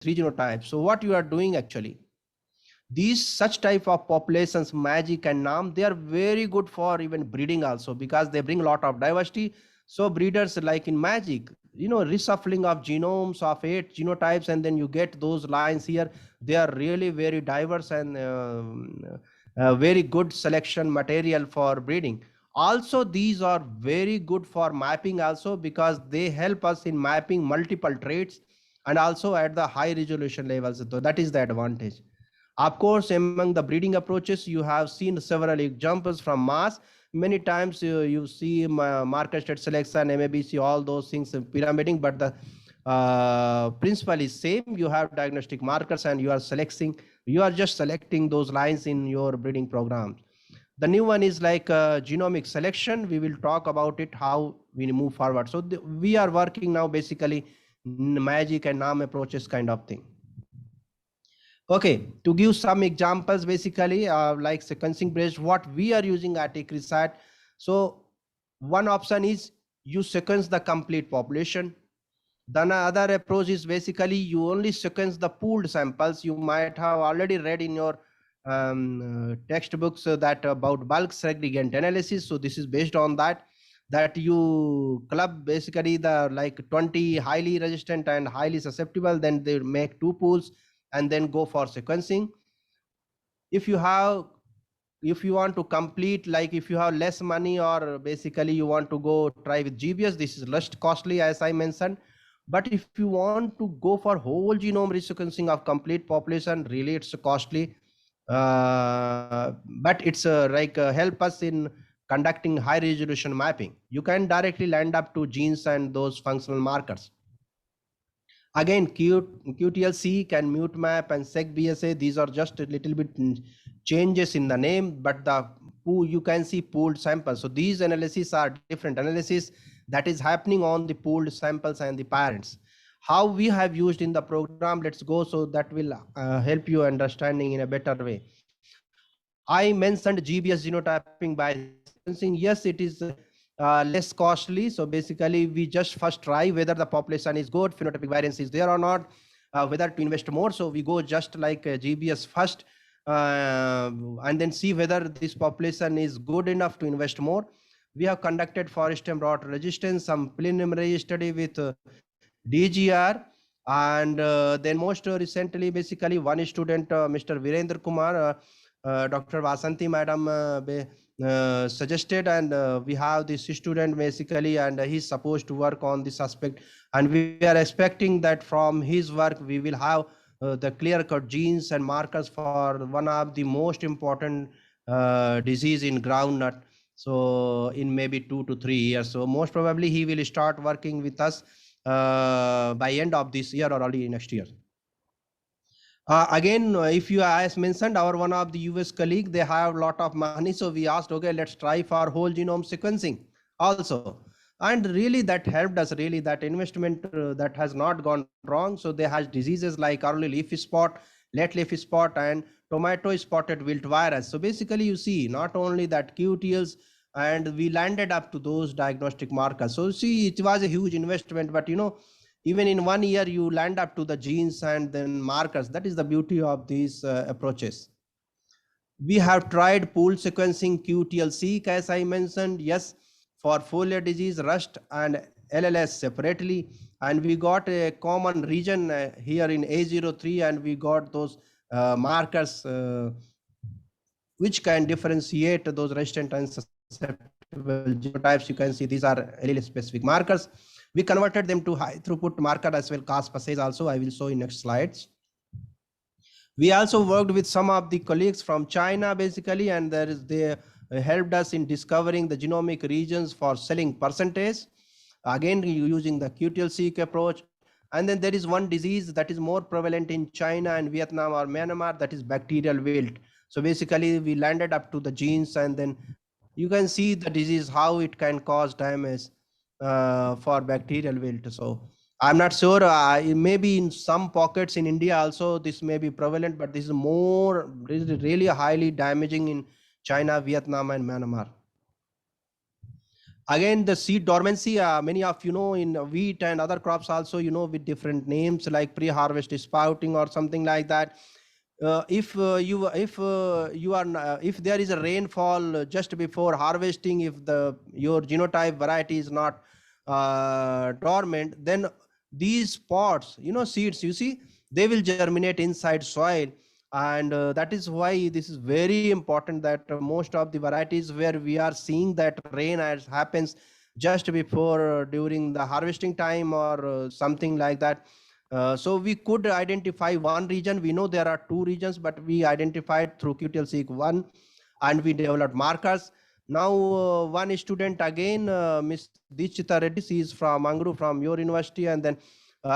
three genotypes. So what you are doing actually, these such type of populations, MAGIC and NAM, they are very good for even breeding also, because they bring a lot of diversity. So breeders like in MAGIC, reshuffling of genomes of 8 genotypes, and then you get those lines here. They are really very diverse and very good selection material for breeding. Also, these are very good for mapping also, because they help us in mapping multiple traits and also at the high resolution levels. So that is the advantage. Of course, among the breeding approaches, you have seen several examples from MAS. Many times you see marker state selection, MABC, all those things pyramiding, but the principle is same. You have diagnostic markers and you are just selecting those lines in your breeding program. The new one is like genomic selection. We will talk about it, how we move forward. So we are working now basically MAGIC and NAM approaches kind of thing. Okay, to give some examples, basically like sequencing based, what we are using at ICRISAT. So one option is you sequence the complete population. Then another approach is basically you only sequence the pooled samples. You might have already read in your textbooks that about bulk segregant analysis. So this is based on that you club basically the like 20 highly resistant and highly susceptible, then they make 2 pools and then go for sequencing. If you want to complete, like if you have less money or basically you want to go try with GBS, this is less costly as I mentioned. But if you want to go for whole genome resequencing of complete population, really it's costly. But it's help us in conducting high resolution mapping. You can directly land up to genes and those functional markers. Again, QTLC can mute map and SegBSA. These are just a little bit changes in the name, but you can see pooled samples. So these analyses are different analysis that is happening on the pooled samples and the parents. how we have used in the program. Let's go, so that will help you understanding in a better way. I mentioned GBS genotyping by sequencing. Yes, it is less costly. So basically, we just first try whether the population is good, phenotypic variance is there or not, whether to invest more. So we go just like GBS first, and then see whether this population is good enough to invest more. We have conducted forest stem rot resistance, some preliminary study with DGR, and then most recently, basically one student, Mr. Virendra Kumar, Dr. Vasanti madam suggested, and we have this student basically, and he's supposed to work on this aspect, and we are expecting that from his work we will have the clear-cut genes and markers for one of the most important disease in groundnut. So in maybe 2 to 3 years. So most probably he will start working with us by end of this year or early next year. Again, if you, as mentioned, our one of the US colleague, they have a lot of money. So we asked, okay, let's try for whole genome sequencing also. And really that helped us, really that investment that has not gone wrong. So they has diseases like early leaf spot, late leaf spot, and tomato spotted wilt virus. So basically you see not only that QTLs, and we landed up to those diagnostic markers. So see, it was a huge investment, but you know, even in 1 year you land up to the genes and then markers. That is the beauty of these approaches. We have tried pooled sequencing QTL-seq, as I mentioned, yes, for foliar disease, rust and LLS separately, and we got a common region here in A03, and we got those markers which can differentiate those resistant and susceptible genotypes. You can see these are allele specific markers. We converted them to high throughput marker as well, CASP assays also. I will show in next slides. We also worked with some of the colleagues from China basically, and they helped us in discovering the genomic regions for selling percentage. Again, using the QTL-seq approach. And then there is one disease that is more prevalent in China and Vietnam or Myanmar, that is bacterial wilt. So basically we landed up to the genes, and then you can see the disease, how it can cause damage for bacterial wilt. So I'm not sure, maybe in some pockets in India also this may be prevalent, but this is more really highly damaging in China, Vietnam, and Myanmar. Again, the seed dormancy, many of you know, in wheat and other crops also, you know, with different names like pre-harvest sprouting or something like that. If there is a rainfall just before harvesting, if your genotype variety is not dormant, then these pods, you know, seeds, you see, they will germinate inside soil. And that is why this is very important, that most of the varieties where we are seeing that rain happens just before during the harvesting time or something like that. So we could identify one region. We know there are 2 regions, but we identified through QTL-seq 1, and we developed markers. Now one student again, Miss Dikshita Reddy, she is from Mangru, from your university, and then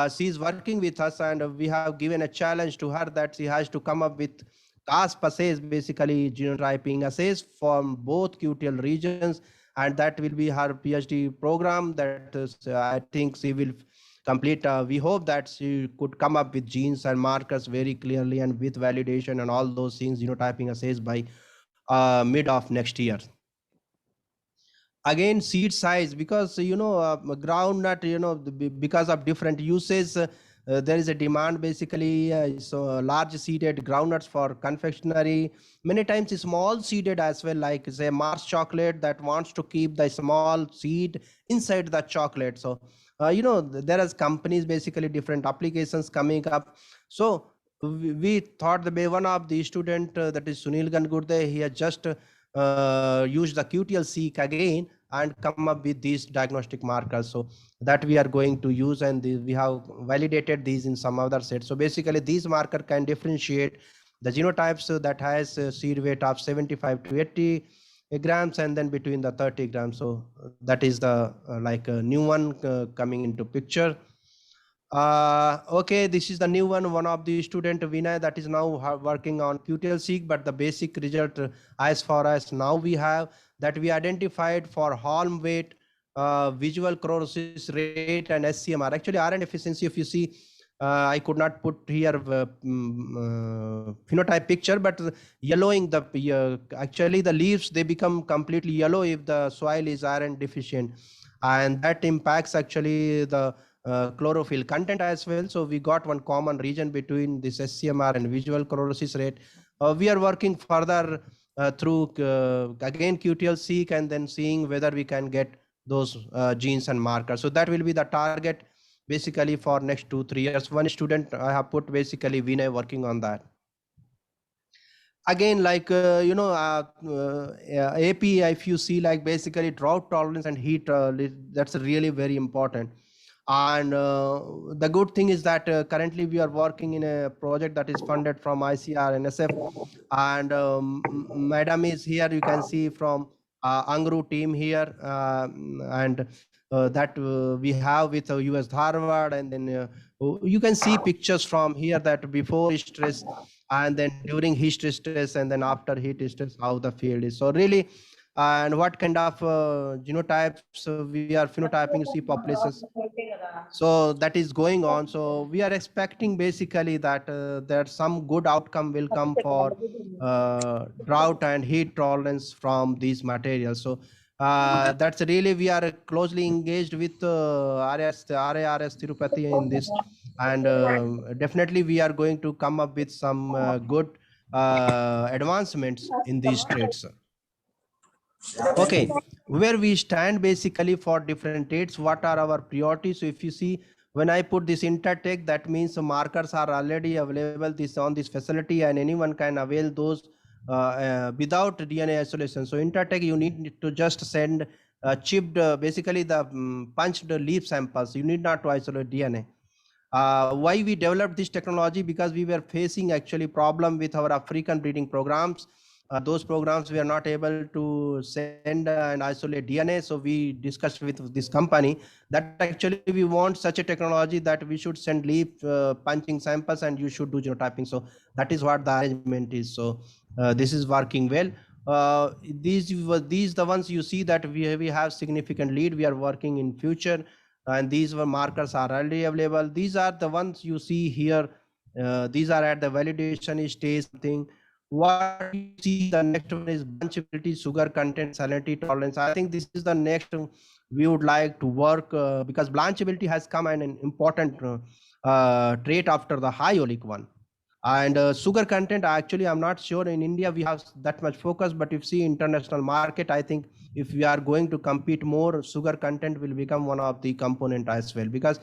she is working with us, and we have given a challenge to her that she has to come up with CASP assays, basically genotyping assays from both QTL regions, and that will be her PhD program that I think she will complete. We hope that she could come up with genes and markers very clearly and with validation and all those things, genotyping assays by mid of next year. Again, seed size, because you know, groundnut, you know, because of different uses, there is a demand basically. So large seeded groundnuts for confectionery, many times small seeded as well, like say Mars chocolate that wants to keep the small seed inside the chocolate. So you know, there is companies, basically different applications coming up. So we thought the one of the student, that is Sunil Gangurde, he has just use the QTL-seq again and come up with these diagnostic markers. So that we are going to use, and we have validated these in some other sets. So basically these marker can differentiate the genotypes that has a seed weight of 75 to 80 grams, and then between the 30 grams. So that is the like a new one coming into picture. Okay, this is the new one of the student Vinay, that is now working on QTL-seq, but the basic result as far as now we have, that we identified for Halm weight visual corrosive rate and SCMR. Actually, RNA efficiency, if you see, I could not put here phenotype picture, but yellowing actually the leaves, they become completely yellow if the soil is iron deficient, and that impacts actually the chlorophyll content as well. So we got one common region between this SCMR and visual corrosive rate. We are working further through again QTL-seq, and then seeing whether we can get those genes and markers. So that will be the target basically for next 2-3 years. One student I have put basically Vinay working on that. Again, like AP, if you see, like basically drought tolerance and heat, that's really very important. And the good thing is that currently we are working in a project that is funded from ICR and SF, and madam is here, you can see from Angru team here, and that we have with US Harvard, and then you can see pictures from here that before heat stress, and then during heat stress, and then after heat stress, how the field is. So really, and what kind of genotypes we are phenotyping C populations. So that is going on. So we are expecting basically that there some good outcome will come for drought and heat tolerance from these materials. So that's really, we are closely engaged with RARS Tirupati in this, and definitely we are going to come up with some good advancements in these traits. Okay, where we stand basically for different traits, what are our priorities? So if you see, when I put this Intertech, that means the markers are already available on this facility, and anyone can avail those without DNA isolation. So Intertech, you need to just send chipped, basically the punched leaf samples. You need not to isolate DNA. Why we developed this technology? Because we were facing actually problem with our African breeding programs. Those programs we are not able to send and isolate DNA. So we discussed with this company that actually we want such a technology that we should send leaf punching samples and you should do genotyping. So that is what the arrangement is. So this is working well. These the ones you see that we have significant lead. We are working in future, and these were markers are already available. These are the ones you see here. These are at the validation stage thing. What you see, the next one is branchability, sugar content, salinity tolerance. I think this is the next we would like to work because branchability has come an important trait after the high oleic one. And sugar content, actually, I'm not sure in India we have that much focus, but if you see international market, I think if we are going to compete more, sugar content will become one of the component as well, because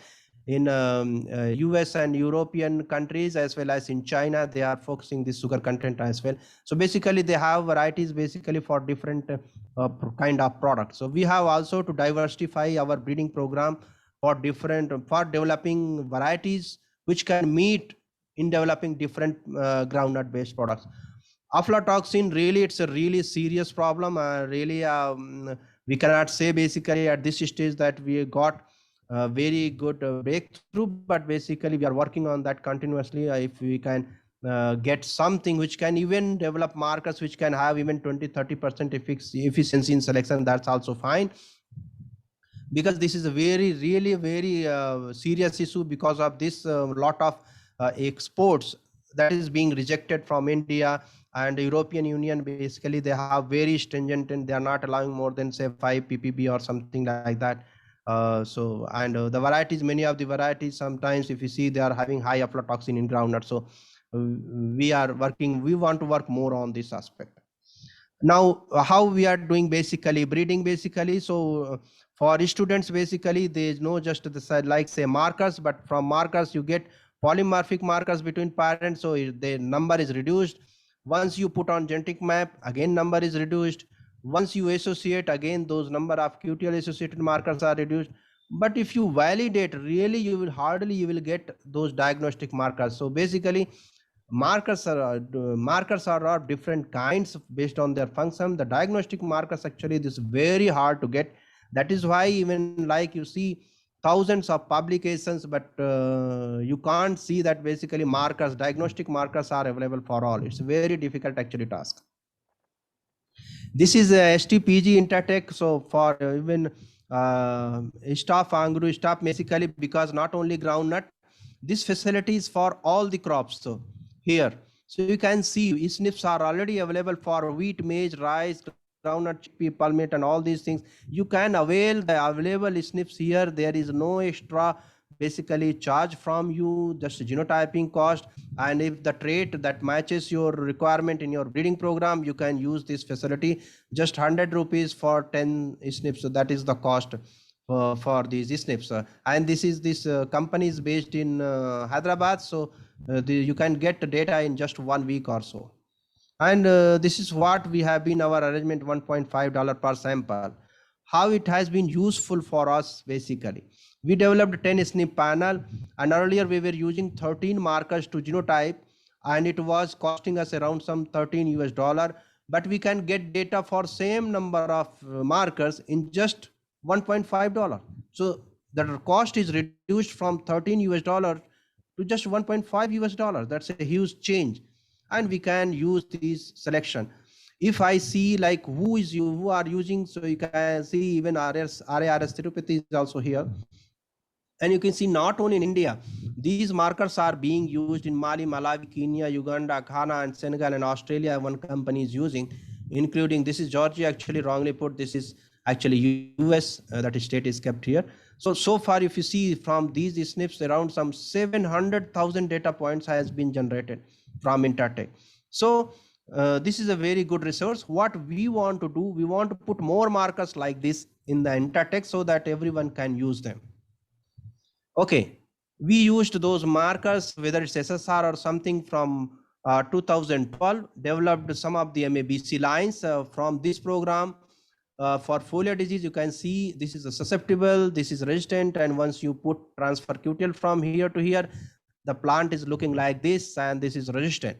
in US and European countries as well as in China, they are focusing this sugar content as well. So basically they have varieties basically for different kind of products. So we have also to diversify our breeding program for developing varieties which can meet in developing different groundnut based products. Aflatoxin, really, it's a really serious problem. Really, we cannot say basically at this stage that we got very good breakthrough, but basically we are working on that continuously. If we can get something which can even develop markers which can have even 20-30% efficiency in selection, that's also fine, because this is a really very serious issue because of this lot of exports that is being rejected from India and the European Union. Basically they have very stringent and they are not allowing more than say 5 ppb or something like that. The varieties, many of the varieties, sometimes if you see, they are having high aflatoxin in groundnut. So we want to work more on this aspect. Now, how we are doing basically breeding basically. So for students, basically they know just the side, like say markers, but from markers you get polymorphic markers between parents. So the number is reduced. Once you put on genetic map, again number is reduced. Once you associate, again those number of QTL associated markers are reduced. But if you validate, really you will get those diagnostic markers. So basically markers are of different kinds based on their function. The diagnostic markers, actually this is very hard to get. That is why even like you see thousands of publications, but you can't see that basically markers, diagnostic markers are available for all. It's a very difficult actually task. This is a STPG Intertech. So for even staff angru staff basically, because not only groundnut, this facility is for all the crops. So here, so you can see SNPs are already available for wheat, maize, rice, groundnut, chickpea, palmate, and all these things. You can avail the available SNPs here. There is no extra basically charge from you, just genotyping cost. And if the trait that matches your requirement in your breeding program, you can use this facility. Just 100 rupees for 10 SNPs. So that is the cost for these SNPs. And this company is based in Hyderabad. So you can get the data in just 1 week or so. And this is what we have been our arrangement, $1.5 per sample. How it has been useful for us basically. We developed 10 SNP panel, and earlier we were using 13 markers to genotype, and it was costing us around some $13 US, but we can get data for same number of markers in just $1.5. So the cost is reduced from $13 to just $1.5. That's a huge change. And we can use this selection. If I see like who are using, so you can see even RARS Tirupati is also here. And you can see not only in India, these markers are being used in Mali, Malawi, Kenya, Uganda, Ghana, and Senegal, and Australia. One company is using, including, this is Georgia, actually wrongly put, this is actually US, that state is kept here. So far, if you see from these SNPs, around some 700,000 data points has been generated from Intertek. So this is a very good resource. What we want to do, we want to put more markers like this in the Intertek so that everyone can use them. Okay, we used those markers, whether it's SSR or something, from 2012, developed some of the MABC lines from this program. For foliar disease, you can see this is a susceptible, this is resistant, and once you put transfer QTL from here to here, the plant is looking like this, and this is resistant.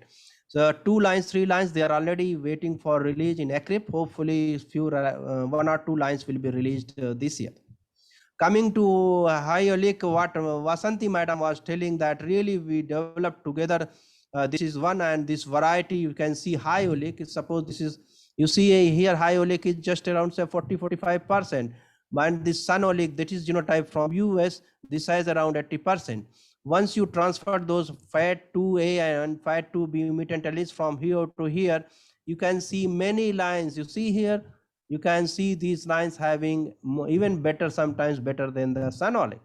So 2 lines, 3 lines, they are already waiting for release in ECRIP. Hopefully, 1 or 2 lines will be released this year. Coming to high oleic, what Vasanti madam was telling, that really we developed together. This is one, and this variety you can see high oleic. Suppose this is, you see here high oleic is just around say 40-45%. And this sun oleic, that is genotype from US, this is around 80%. Once you transfer those FAT2A and FAT2B mutant alleles from here to here, you can see many lines. You see here, you can see these lines having even better, sometimes better than the sun oleic.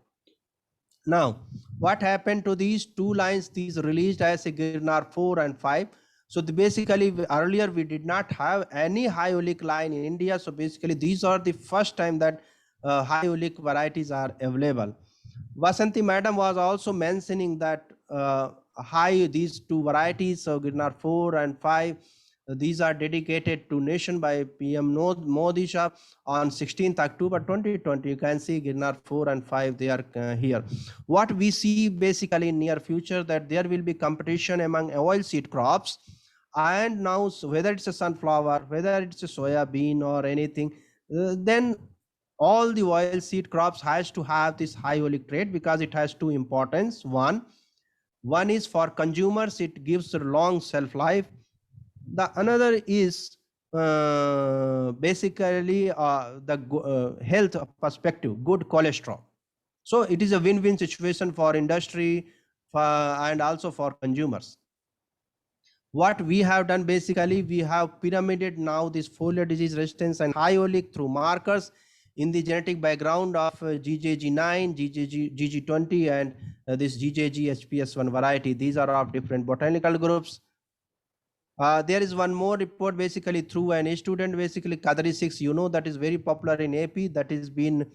Now, what happened to these 2 lines? These released as a Girnar 4 and 5. So basically, earlier we did not have any high oleic line in India. So basically, these are the first time that high oleic varieties are available. Vasanti madam was also mentioning that these 2 varieties, so Girnar 4 and 5, these are dedicated to nation by PM Modi Shah on 16th October 2020. You can see Girnar 4 and 5, they are here. What we see basically in near future, that there will be competition among oilseed crops. And now, so whether it's a sunflower, whether it's a soya bean or anything, then all the oilseed crops has to have this high oleic trait, because it has 2 importance. One is for consumers, it gives a long shelf life. The another is basically the health perspective, good cholesterol. So it is a win-win situation for industry and also for consumers. What we have done, basically, we have pyramided now this foliar disease resistance and high oleic through markers in the genetic background of GJG9, GG20, and this GJG HPS1 variety. These are of different botanical groups. There is one more report basically through an student, basically Kadari 6, you know, that is very popular in AP, that is been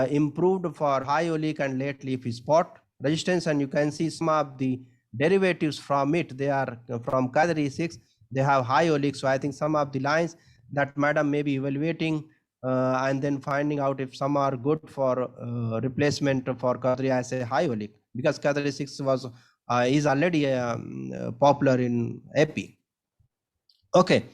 improved for high oleic and late leafy spot resistance. And you can see some of the derivatives from it, they are from Kadari 6, they have high oleic. So I think some of the lines that madam may be evaluating and then finding out if some are good for replacement for Kadari as a high oleic, because Kadari 6 was is already popular in AP. Okay,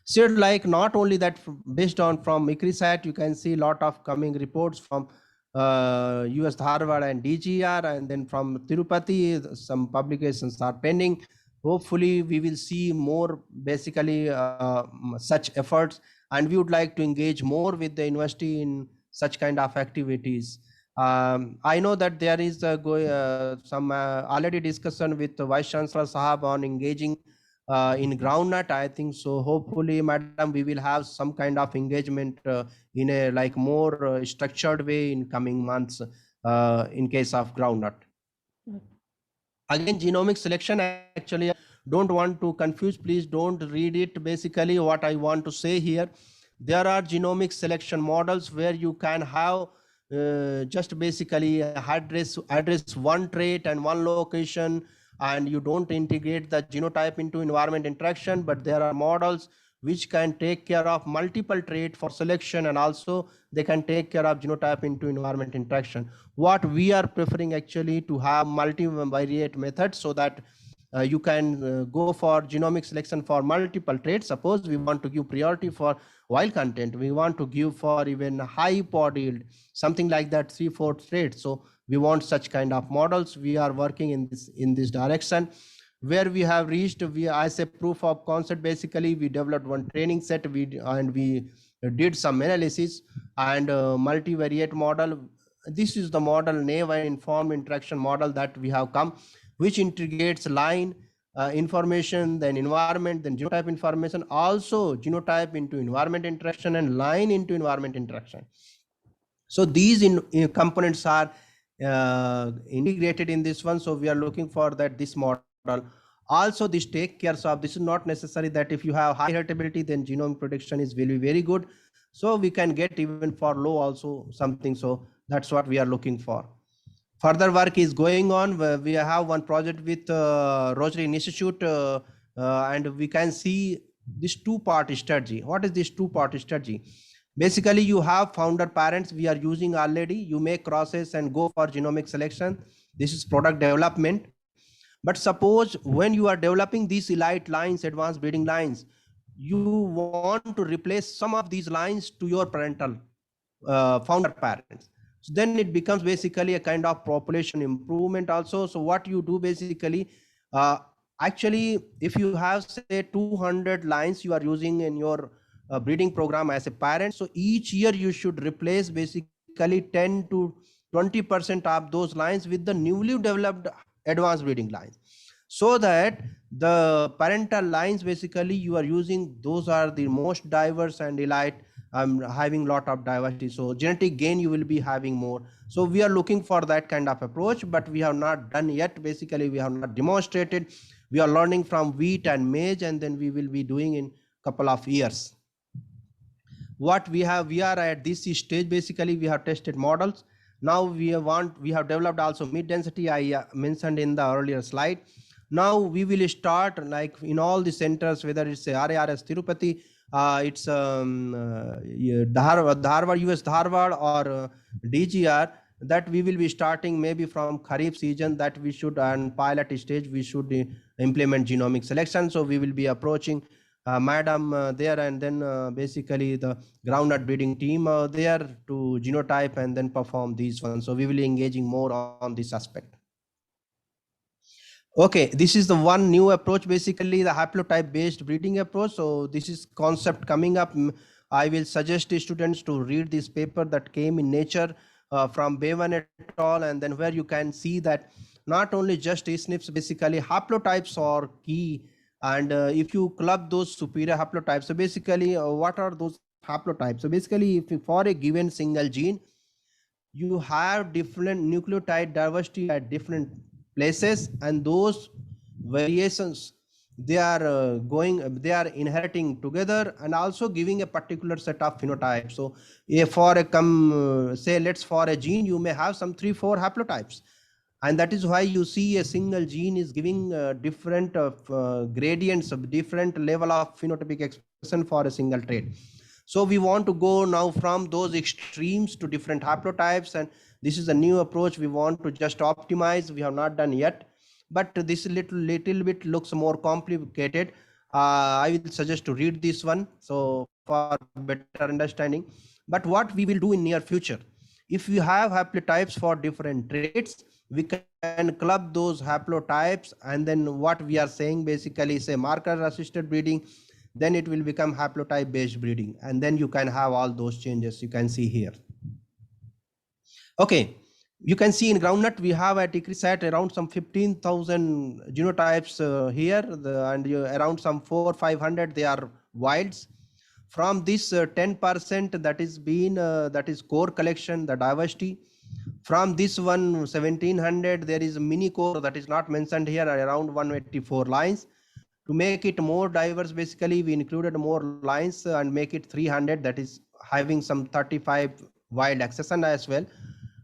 so like not only that, based on from ICRISAT, you can see a lot of coming reports from US Harvard and DGR, and then from Tirupati, some publications are pending. Hopefully we will see more basically such efforts, and we would like to engage more with the university in such kind of activities. I know that there is some already discussion with the Vice Chancellor Sahab on engaging in groundnut. I think so. Hopefully, madam, we will have some kind of engagement in a like more structured way in coming months in case of groundnut. Again, genomic selection, actually, don't want to confuse. Please don't read it. Basically, what I want to say here, there are genomic selection models where you can have just basically address one trait and one location, and you don't integrate the genotype into environment interaction. But there are models which can take care of multiple trait for selection, and also they can take care of genotype into environment interaction. What we are preferring actually to have multivariate methods, so that you can go for genomic selection for multiple traits. Suppose we want to give priority for wild content, we want to give for even high pod yield, something like that, 3-4 traits. So we want such kind of models. We are working in this direction. Where we have reached, as a proof of concept, basically we developed one training set, we did some analysis and multivariate model. This is the model naive and informed interaction model that we have come, which integrates line information, then environment, then genotype information, also genotype into environment interaction and line into environment interaction. So these components are integrated in this one. So we are looking for that this model. Also, this take care of, this is not necessary that if you have high heritability, then genome prediction is very, very good. So we can get even for low also something. So that's what we are looking for. Further work is going on. We have one project with Rosary Institute, and we can see this two-part strategy. What is this two-part strategy? Basically, you have founder parents we are using already. You make crosses and go for genomic selection. This is product development. But suppose when you are developing these elite lines, advanced breeding lines, you want to replace some of these lines to your parental founder parents. So then it becomes basically a kind of population improvement also. So what you do basically, actually, if you have say 200 lines you are using in your breeding program as a parent, so each year you should replace basically 10 to 20% of those lines with the newly developed advanced breeding lines, so that the parental lines basically you are using, those are the most diverse and elite, having lot of diversity. So genetic gain you will be having more. So we are looking for that kind of approach, but we have not done yet. Basically, we have not demonstrated. We are learning from wheat and maize, and then we will be doing in couple of years. What we are at this stage, basically we have tested models. Now we have developed also mid density, I mentioned in the earlier slide. Now we will start like in all the centers, whether it's RARS Tirupati, it's Dharwad, US Dharwad, or DGR, that we will be starting maybe from Kharif season, that we should, and pilot stage, we should implement genomic selection. So we will be approaching madam there, and then basically the groundnut breeding team there to genotype and then perform these ones. So we will be engaging more on this aspect. Okay, this is the one new approach, basically the haplotype based breeding approach. So this is concept coming up. I will suggest the students to read this paper that came in Nature from Bevan et al. And then where you can see that not only just SNPs, basically haplotypes are key. And if you club those superior haplotypes, so basically what are those haplotypes? So basically, if for a given single gene, you have different nucleotide diversity at different places, and those variations, they are inheriting together and also giving a particular set of phenotypes. So if for a for a gene, you may have some 3-4 haplotypes, and that is why you see a single gene is giving different gradients of different level of phenotypic expression for a single trait. So we want to go now from those extremes to different haplotypes, and this is a new approach we want to just optimize. We have not done yet, but this little bit looks more complicated. I will suggest to read this one, so for better understanding. But what we will do in near future, if we have haplotypes for different traits, we can club those haplotypes, and then what we are saying basically say marker assisted breeding, then it will become haplotype based breeding, and then you can have all those changes you can see here. Okay, you can see in groundnut we have at ICRISAT around some 15,000 genotypes here, and around some 400-500 they are wilds. From this 10% that is been that is core collection, the diversity. From this one 1700 there is a mini core that is not mentioned here, around 184 lines. To make it more diverse, basically we included more lines and make it 300, that is having some 35 wild accession as well.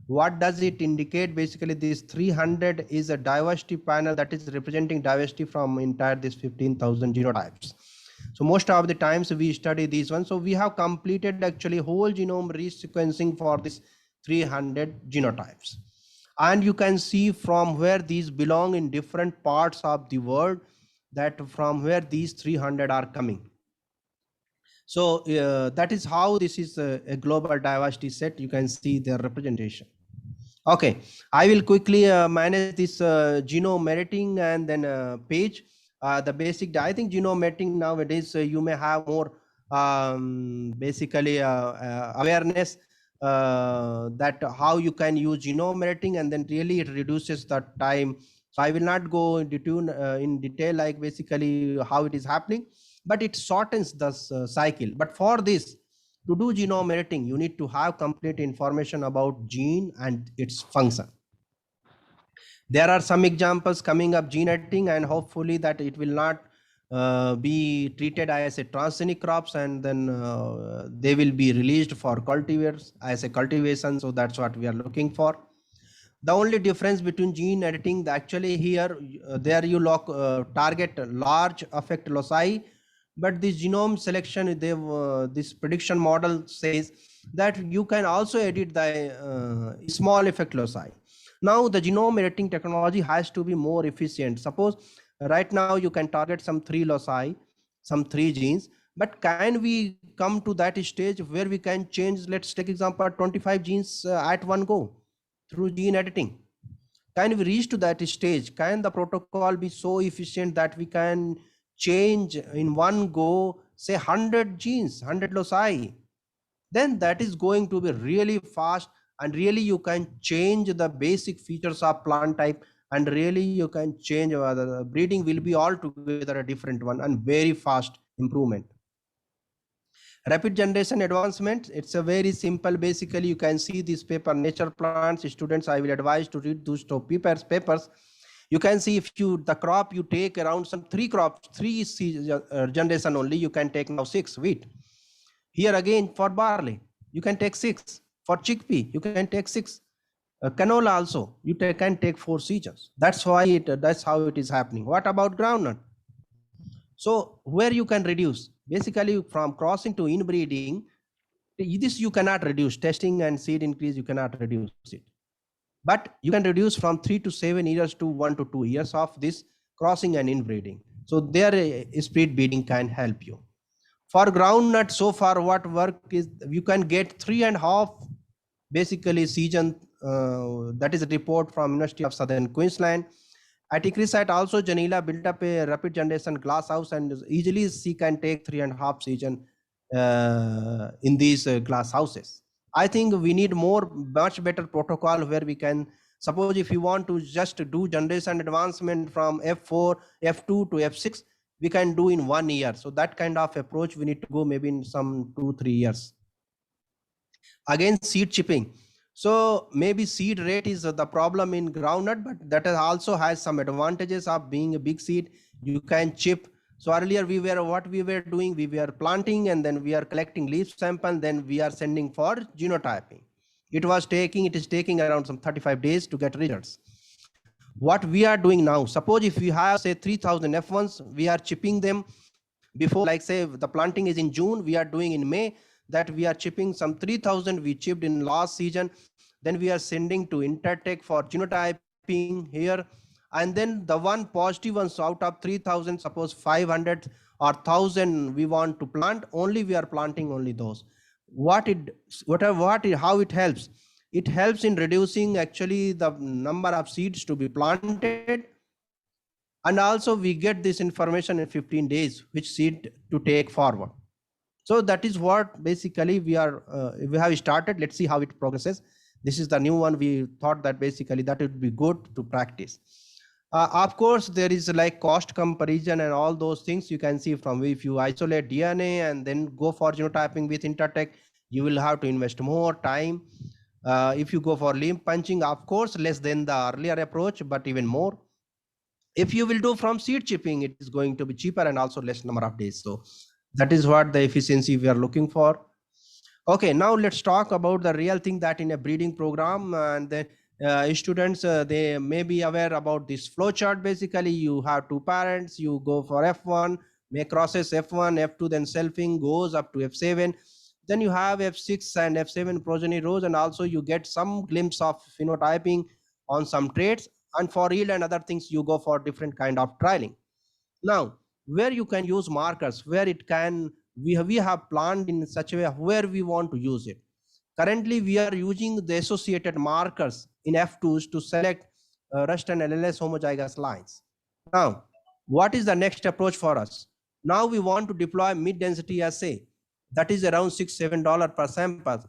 What does it indicate? Basically this 300 is a diversity panel that is representing diversity from entire this 15,000 genotypes. So most of the times we study these ones. So we have completed actually whole genome resequencing for this 300 genotypes. And you can see from where these belong in different parts of the world, that from where these 300 are coming. So that is how this is a global diversity set. You can see their representation. Okay, I will quickly manage this genome editing and then page. The basic, I think genome editing nowadays, you may have more basically awareness that how you can use genome editing, and then really it reduces the time. So I will not go in detail like basically how it is happening, but it shortens the cycle. But for this, to do genome editing, you need to have complete information about gene and its function. There are some examples coming up gene editing, and hopefully that it will not be treated as a transgenic crops, and then they will be released for cultivars as a cultivation. So that's what we are looking for. The only difference between gene editing, actually here, there you target large affect loci, but this genome selection, this prediction model says that you can also edit the small effect loci. Now the genome editing technology has to be more efficient. Suppose right now you can target some 3 loci, some 3 genes, but can we come to that stage where we can change, let's take example 25 genes at one go through gene editing? Can we reach to that stage? Can the protocol be so efficient that we can change in one go, say 100 genes, 100 loci? Then that is going to be really fast, and really you can change the basic features of plant type, and really you can change the breeding will be altogether a different one, and very fast improvement. Rapid generation advancement, it's a very simple. Basically you can see this paper, Nature Plants. Students, I will advise to read those two papers. You can see if the crop you take around some 3 crops, 3 generation only, you can take now 6 wheat. Here again for barley, you can take 6. For chickpea, you can take 6. Canola also, you can take 4 seasons. That's why that's how it is happening. What about groundnut? So where you can reduce, basically from crossing to inbreeding, this you cannot reduce. Testing and seed increase, you cannot reduce it. But you can reduce from 3 to 7 years to 1 to 2 years of this crossing and inbreeding. So there speed breeding can help you. For groundnut, so far what work is, you can get 3.5 basically season. That is a report from University of Southern Queensland. At ICRISAT also, Janila built up a rapid generation glass house, and easily she can take 3.5 season in these glass houses. I think we need much better protocol where we can, suppose if you want to just do generation advancement from F4, F2 to F6, we can do in 1 year. So that kind of approach we need to go maybe in some 2-3 years. Again, seed chipping. So maybe seed rate is the problem in groundnut, but that also has some advantages of being a big seed. You can chip. So earlier what we were doing, we were planting, and then we are collecting leaf sample, then we are sending for genotyping. It is taking around some 35 days to get results. What we are doing now, suppose if we have say 3,000 F1s, we are chipping them before, like say the planting is in June, we are doing in May, that we are chipping some 3,000 we chipped in last season. Then we are sending to Intertek for genotyping here. And then the one positive ones out of 3,000, suppose 500 or 1,000 we want to plant, only we are planting only those. How it helps? It helps in reducing actually the number of seeds to be planted. And also we get this information in 15 days, which seed to take forward. So that is what basically we have started. Let's see how it progresses. This is the new one. We thought that basically that would be good to practice. Of course, there is like cost comparison and all those things you can see from if you isolate DNA and then go for genotyping with Intertek, you will have to invest more time. If you go for limb punching, of course, less than the earlier approach, but even more. If you will do from seed chipping, it is going to be cheaper and also less number of days. So that is what the efficiency we are looking for. Okay, now let's talk about the real thing that in a breeding program, and then students, they may be aware about this flow chart. Basically, you have two parents, you go for F1, make crosses F1, F2, then selfing goes up to F7. Then you have F6 and F7 progeny rows, and also you get some glimpse of phenotyping on some traits. And for yield and other things, you go for different kind of trialing. Now, where you can use markers, where it can, we have planned in such a way where we want to use it. Currently, we are using the associated markers in F2s to select Rust and LLS homozygous lines. Now, what is the next approach for us? Now we want to deploy mid-density assay. That is around $6-7 per sample.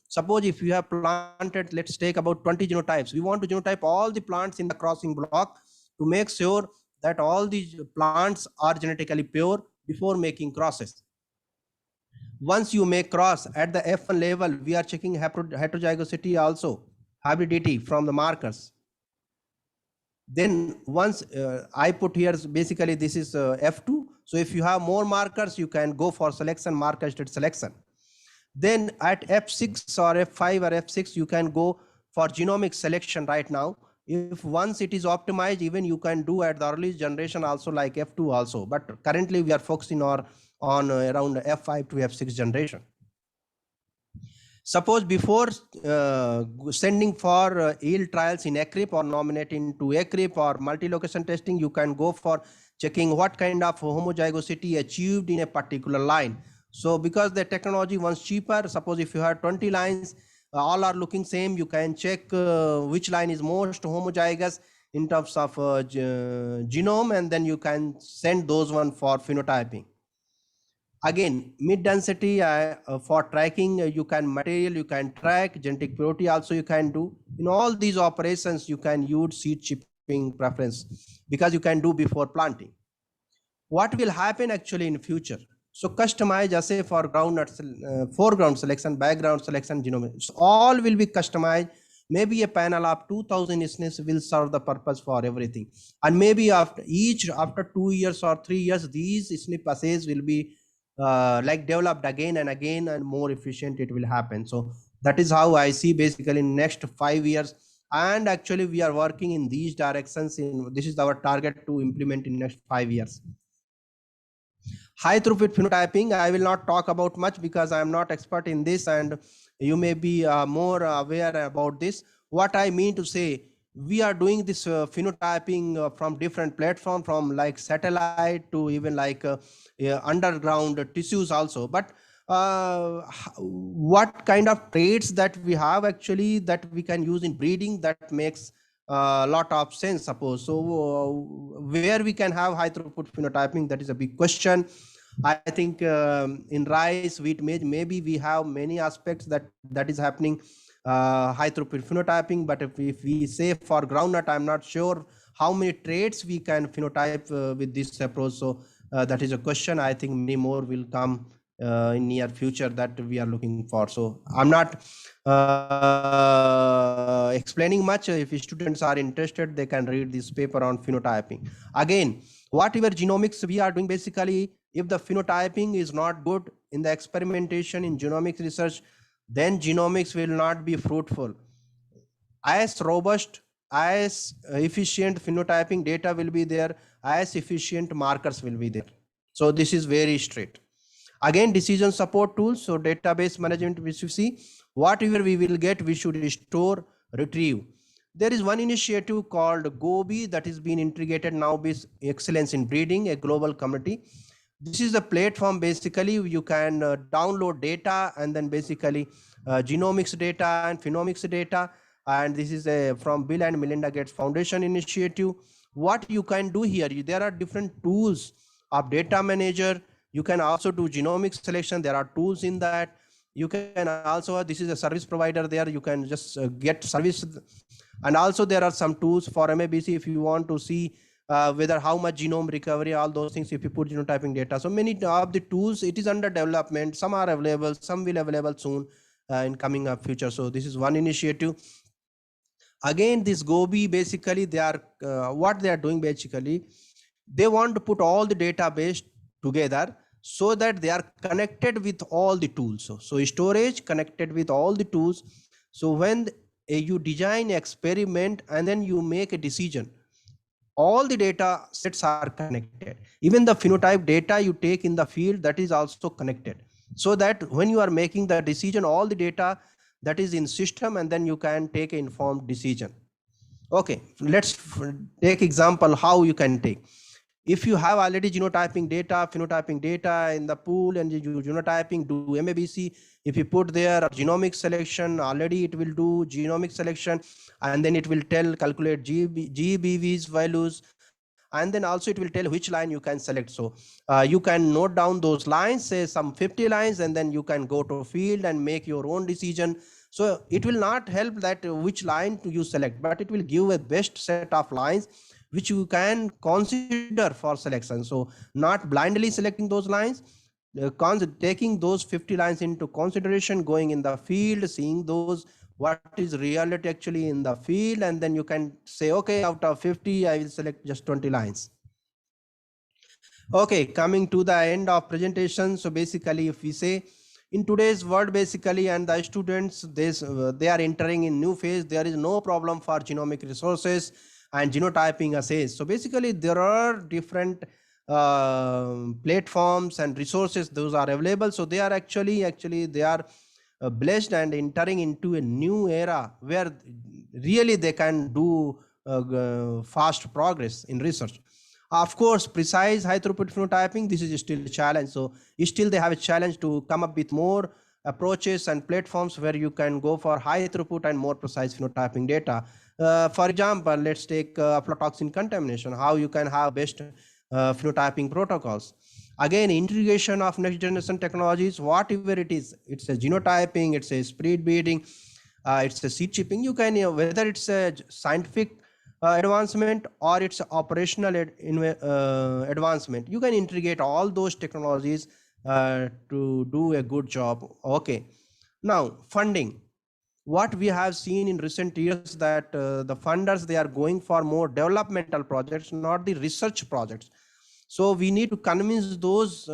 Suppose if you have planted, let's take about 20 genotypes. We want to genotype all the plants in the crossing block to make sure that all these plants are genetically pure before making crosses. Once you make cross at the F1 level, we are checking heterozygosity also, hybridity from the markers. Then once I put here, basically this is F2. So if you have more markers, you can go for selection, marker selection. Then at F6 or F5 or F6, you can go for genomic selection right now. If once it is optimized, even you can do at the early generation also like F2 also. But currently we are focusing on around F5 to F6 generation. Suppose before sending for yield trials in ECRIP or nominating to ECRIP or multi-location testing, you can go for checking what kind of homozygosity achieved in a particular line. So because the technology once cheaper, suppose if you have 20 lines, all are looking same, you can check which line is most homozygous in terms of genome, and then you can send those one for phenotyping. Again, mid-density for tracking, you can material, you can track, genetic purity also you can do. In all these operations, you can use seed chipping preference because you can do before planting. What will happen actually in future? So customize assay for foreground selection, background selection, genomics. So all will be customized. Maybe a panel of 2000 SNPs will serve the purpose for everything. And maybe after 2 years or 3 years, these SNP assays will be like developed again and again, and more efficient it will happen. So that is how I see basically in next 5 years. And actually we are working in these directions. This is our target to implement in next 5 years. High throughput phenotyping, I will not talk about much because I am not expert in this, and you may be more aware about this. What I mean to say, we are doing this phenotyping from different platforms, from like satellite to even like underground tissues also. But what kind of traits that we have actually that we can use in breeding, that makes a lot of sense, suppose. So where we can have high throughput phenotyping, that is a big question. I think in rice, wheat, maize, maybe we have many aspects that is happening high throughput phenotyping. But if we say for groundnut, I'm not sure how many traits we can phenotype with this approach. So that is a question. I think many more will come in near future that we are looking for. So I'm not explaining much. If students are interested, they can read this paper on phenotyping. Again, whatever genomics we are doing, basically, if the phenotyping is not good in the experimentation in genomics research, then genomics will not be fruitful. As robust, as efficient phenotyping data will be there, as efficient markers will be there. So this is very straight. Again, decision support tools. So database management, which you see, whatever we will get, we should store, retrieve. There is one initiative called GOBI that is being integrated now with Excellence in Breeding, a global community. This is a platform. Basically, you can download data and then basically genomics data and phenomics data. And this is from Bill and Melinda Gates Foundation initiative. What you can do here, there are different tools of data manager. You can also do genomic selection. There are tools in that. You can also, this is a service provider there, you can just get service. And also there are some tools for MABC if you want to see whether how much genome recovery, all those things, if you put genotyping data. So many of the tools, it is under development. Some are available, some will available soon in coming up future. So this is one initiative. Again, this Gobi, basically they are what they are doing, basically they want to put all the database together so that they are connected with all the tools. So storage connected with all the tools. So when you design experiment and then you make a decision, all the data sets are connected. Even the phenotype data you take in the field, that is also connected, so that when you are making the decision, all the data that is in system, and then you can take an informed decision. Okay, let's take example how you can take. If you have already genotyping data, phenotyping data in the pool, and you genotyping, do MABC, if you put there genomic selection, already it will do genomic selection, and then it will calculate GBV's values, and then also it will tell which line you can select. So you can note down those lines, say some 50 lines, and then you can go to field and make your own decision. So it will not help that which line you select, but it will give a best set of lines which you can consider for selection. So not blindly selecting those lines, taking those 50 lines into consideration, going in the field, seeing those what is reality actually in the field, and then you can say, okay, out of 50, I will select just 20 lines. Okay, coming to the end of presentation. So basically, if we say in today's world, basically, and the students, they are entering in new phase, there is no problem for genomic resources and genotyping assays. So basically, there are different platforms and resources, those are available. So they are actually they are blessed and entering into a new era where really they can do fast progress in research. Of course, precise high throughput phenotyping, this is still a challenge. So still they have a challenge to come up with more approaches and platforms where you can go for high throughput and more precise phenotyping data. For example, let's take aflatoxin contamination, how you can have best phenotyping protocols. Again, integration of next generation technologies, whatever it is, it's a genotyping, it's a spread beading, it's a seed chipping. You can, whether it's a scientific advancement or it's operational advancement, you can integrate all those technologies to do a good job. Okay, now funding. What we have seen in recent years that the funders, they are going for more developmental projects, not the research projects. So we need to convince those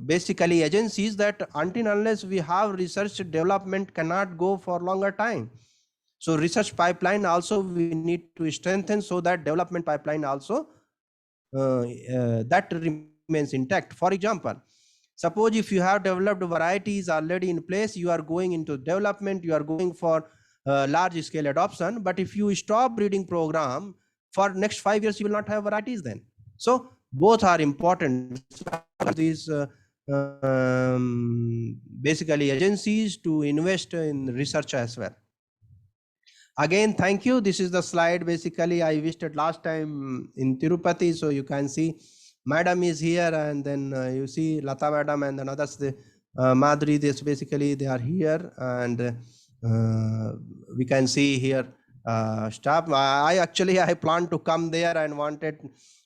basically agencies that until unless we have research, development cannot go for longer time. So research pipeline also we need to strengthen, so that development pipeline also that remains intact. For example, suppose if you have developed varieties already in place, you are going into development, you are going for large scale adoption, but if you stop breeding program for next 5 years, you will not have varieties then. So both are important. These basically agencies to invest in research as well. Again, thank you. This is the slide. Basically, I visited last time in Tirupati, so you can see Madam is here, and then you see Lata Madam and then others. Madhuri, this basically they are here, and we can see here staff. I planned to come there and wanted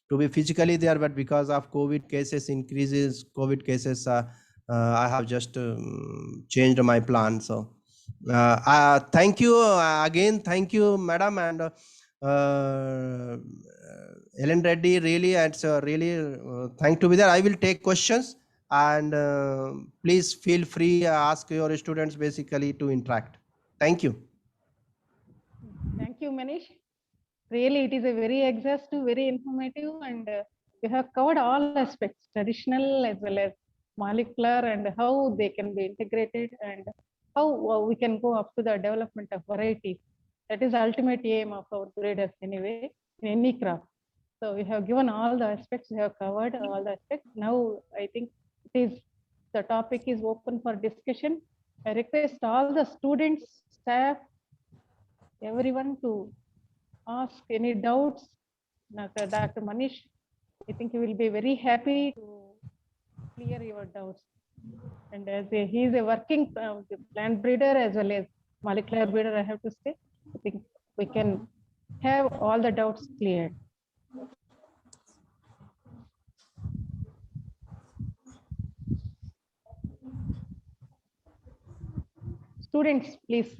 to be physically there, but because of COVID cases increases, I have just changed my plan. So. Thank you again. Thank you, Madam, and Ellen Reddy. Really, it's really thank to be there. I will take questions, and please feel free ask your students basically to interact. Thank you. Thank you, Manish. Really, it is a very exhaustive, very informative, and you have covered all aspects, traditional as well as molecular, and how they can be integrated, and how we can go up to the development of varieties. That is the ultimate aim of our breeders anyway, in any crop. So we have given all the aspects, we have covered all the aspects. Now I think the topic is open for discussion. I request all the students, staff, everyone to ask any doubts. Dr. Manish, I think you will be very happy to clear your doubts. And he is a working plant breeder as well as molecular breeder, I have to say. I think we can have all the doubts cleared. Students, please.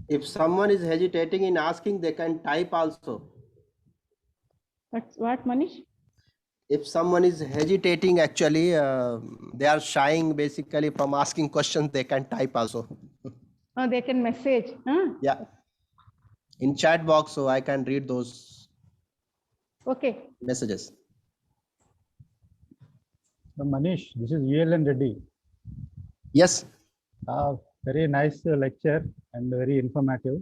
If someone is hesitating in asking, they can type also. What's what, Manish? If someone is hesitating, actually, they are shying basically from asking questions, they can type also. Oh, they can message. Huh? Yeah. In chat box, so I can read those Okay. messages. So Manish, this is ULN Reddy. Yes. Very nice lecture and very informative.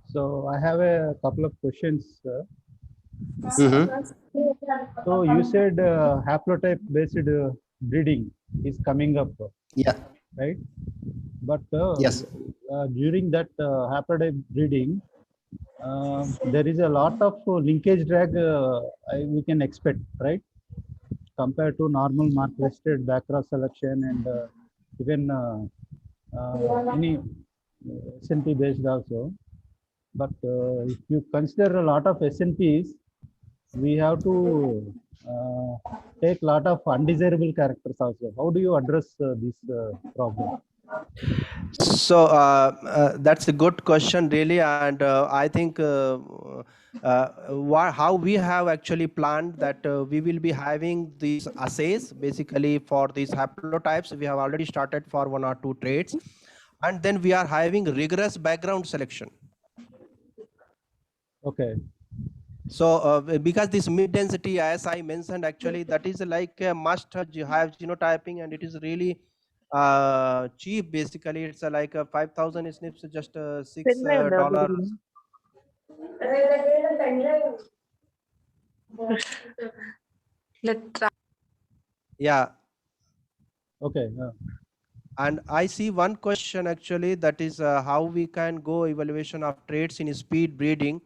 So I have a couple of questions. So you said haplotype based breeding is coming up, Yeah. right? But Yes. during that haplotype breeding, there is a lot of linkage drag we can expect, right? Compared to normal mark vested backcross selection and even any SNP based also. But if you consider a lot of SNPs, we have to take a lot of undesirable characters also. How do you address this problem? So that's a good question, really, and I think how we have actually planned that we will be having these assays basically for these haplotypes. We have already started for 1 or 2 traits, and then we are having rigorous background selection. Okay. So because this mid density, as I mentioned, actually that is like a must have genotyping, and it is really cheap. Basically it's like 5,000 SNPs, just $6. Yeah. Okay. And I see one question actually, that is how we can go evaluation of traits in speed breeding.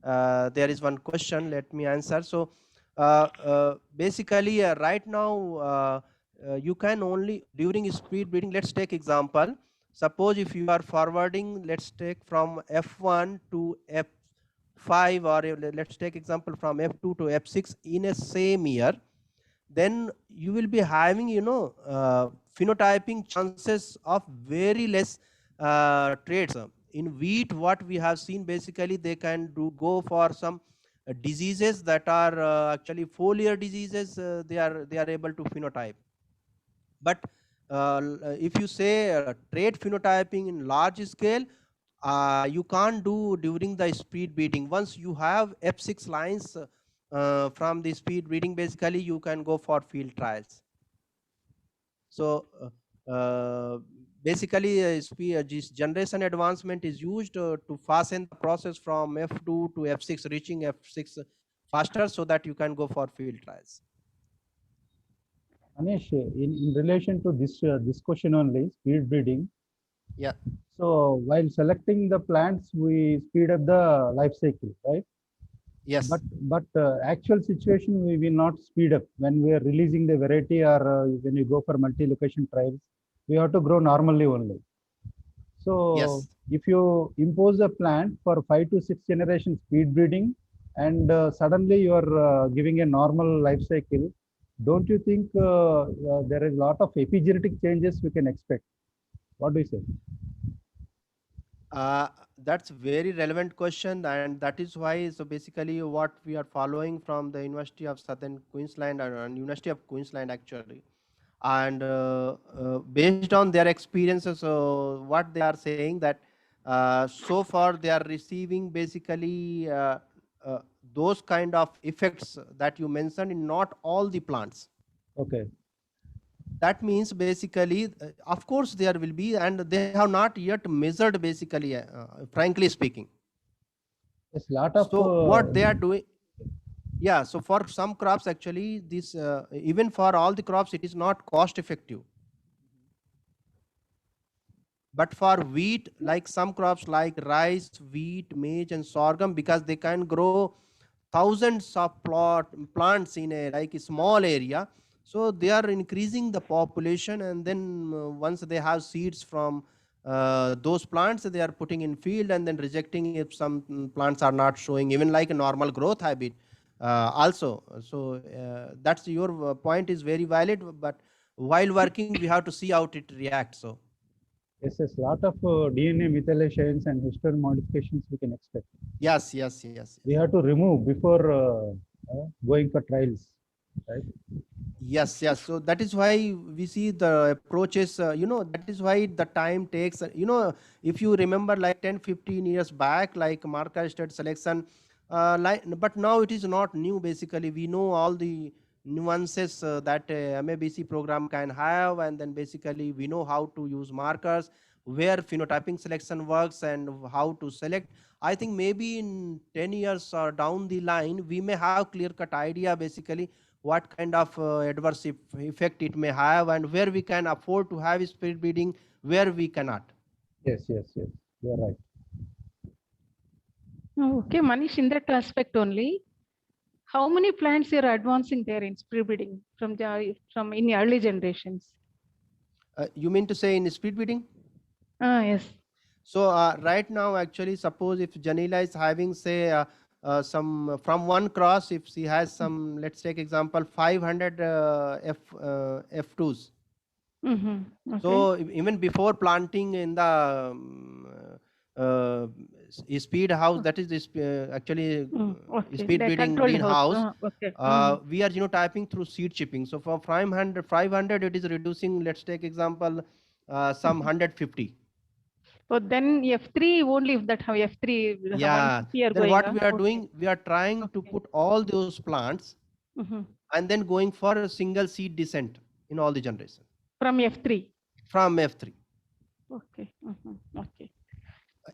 There is one question, let me answer. So basically right now you can only during speed breeding, let's take example. Suppose if you are forwarding, let's take from F1 to F5, or let's take example from F2 to F6 in a same year, then you will be having phenotyping chances of very less traits. In wheat, what we have seen, basically they can go for some diseases that are actually foliar diseases, they are able to phenotype. But if you say trait phenotyping in large scale, you can't do during the speed breeding. Once you have F6 lines from the speed breeding, basically you can go for field trials. So basically this generation advancement is used to fasten the process from F2 to F6, reaching F6 faster, so that you can go for field trials. Anish, in relation to this question only, speed breeding. Yeah. So while selecting the plants, we speed up the life cycle, right? Yes. But actual situation, we will not speed up when we are releasing the variety, or when you go for multi-location trials, we have to grow normally only. So yes, if you impose a plant for 5 to 6 generation speed breeding, and suddenly you are giving a normal life cycle, don't you think there is a lot of epigenetic changes we can expect? What do you say? That's very relevant question, and that is why, so basically what we are following from the University of Southern Queensland and University of Queensland actually, and based on their experiences, so what they are saying that so far they are receiving basically those kind of effects that you mentioned in not all the plants. Okay. That means basically, of course there will be, and they have not yet measured basically, frankly speaking. Yes, lot of. So what they are doing, yeah, so for some crops actually, this even for all the crops, it is not cost effective. But for wheat, like some crops like rice, wheat, maize, and sorghum, because they can grow thousands of plants in a like a small area, so they are increasing the population, and then once they have seeds from those plants, they are putting in field and then rejecting if some plants are not showing even like a normal growth habit also. So that's your point is very valid, but while working we have to see how it reacts. So Yes, yes, lot of DNA methylations and histone modifications we can expect. yes. We have to remove before going for trials, right? Yes. So that is why we see the approaches, that is why the time takes, if you remember like 10, 15 years back, like marker state selection, but now it is not new. Basically, we know all the nuances that MABC program can have, and then basically we know how to use markers, where phenotyping selection works, and how to select. I think maybe in 10 years or down the line, we may have clear-cut idea basically what kind of adverse effect it may have, and where we can afford to have speed breeding, where we cannot. Yes, you are right. Okay, Manish, in that aspect only, how many plants you are advancing there in speed breeding from in early generations? You mean to say in speed breeding? Yes. So right now, actually, suppose if Janila is having say some from one cross, if she has some, let's take example 500 F2s. Okay. So even before planting in the speed house, that is this actually Okay. speed The breeding controlled house. greenhouse, Okay. we are genotyping through seed chipping. So for 500 it is reducing, let's take example some 150. So then F3 only if that have F3 Yeah, 150 are then going what on. we are Okay. doing, we are trying to Okay. put all those plants Mhm. and then going for a single seed descent in all the generation From F3. from F3. Okay. Okay.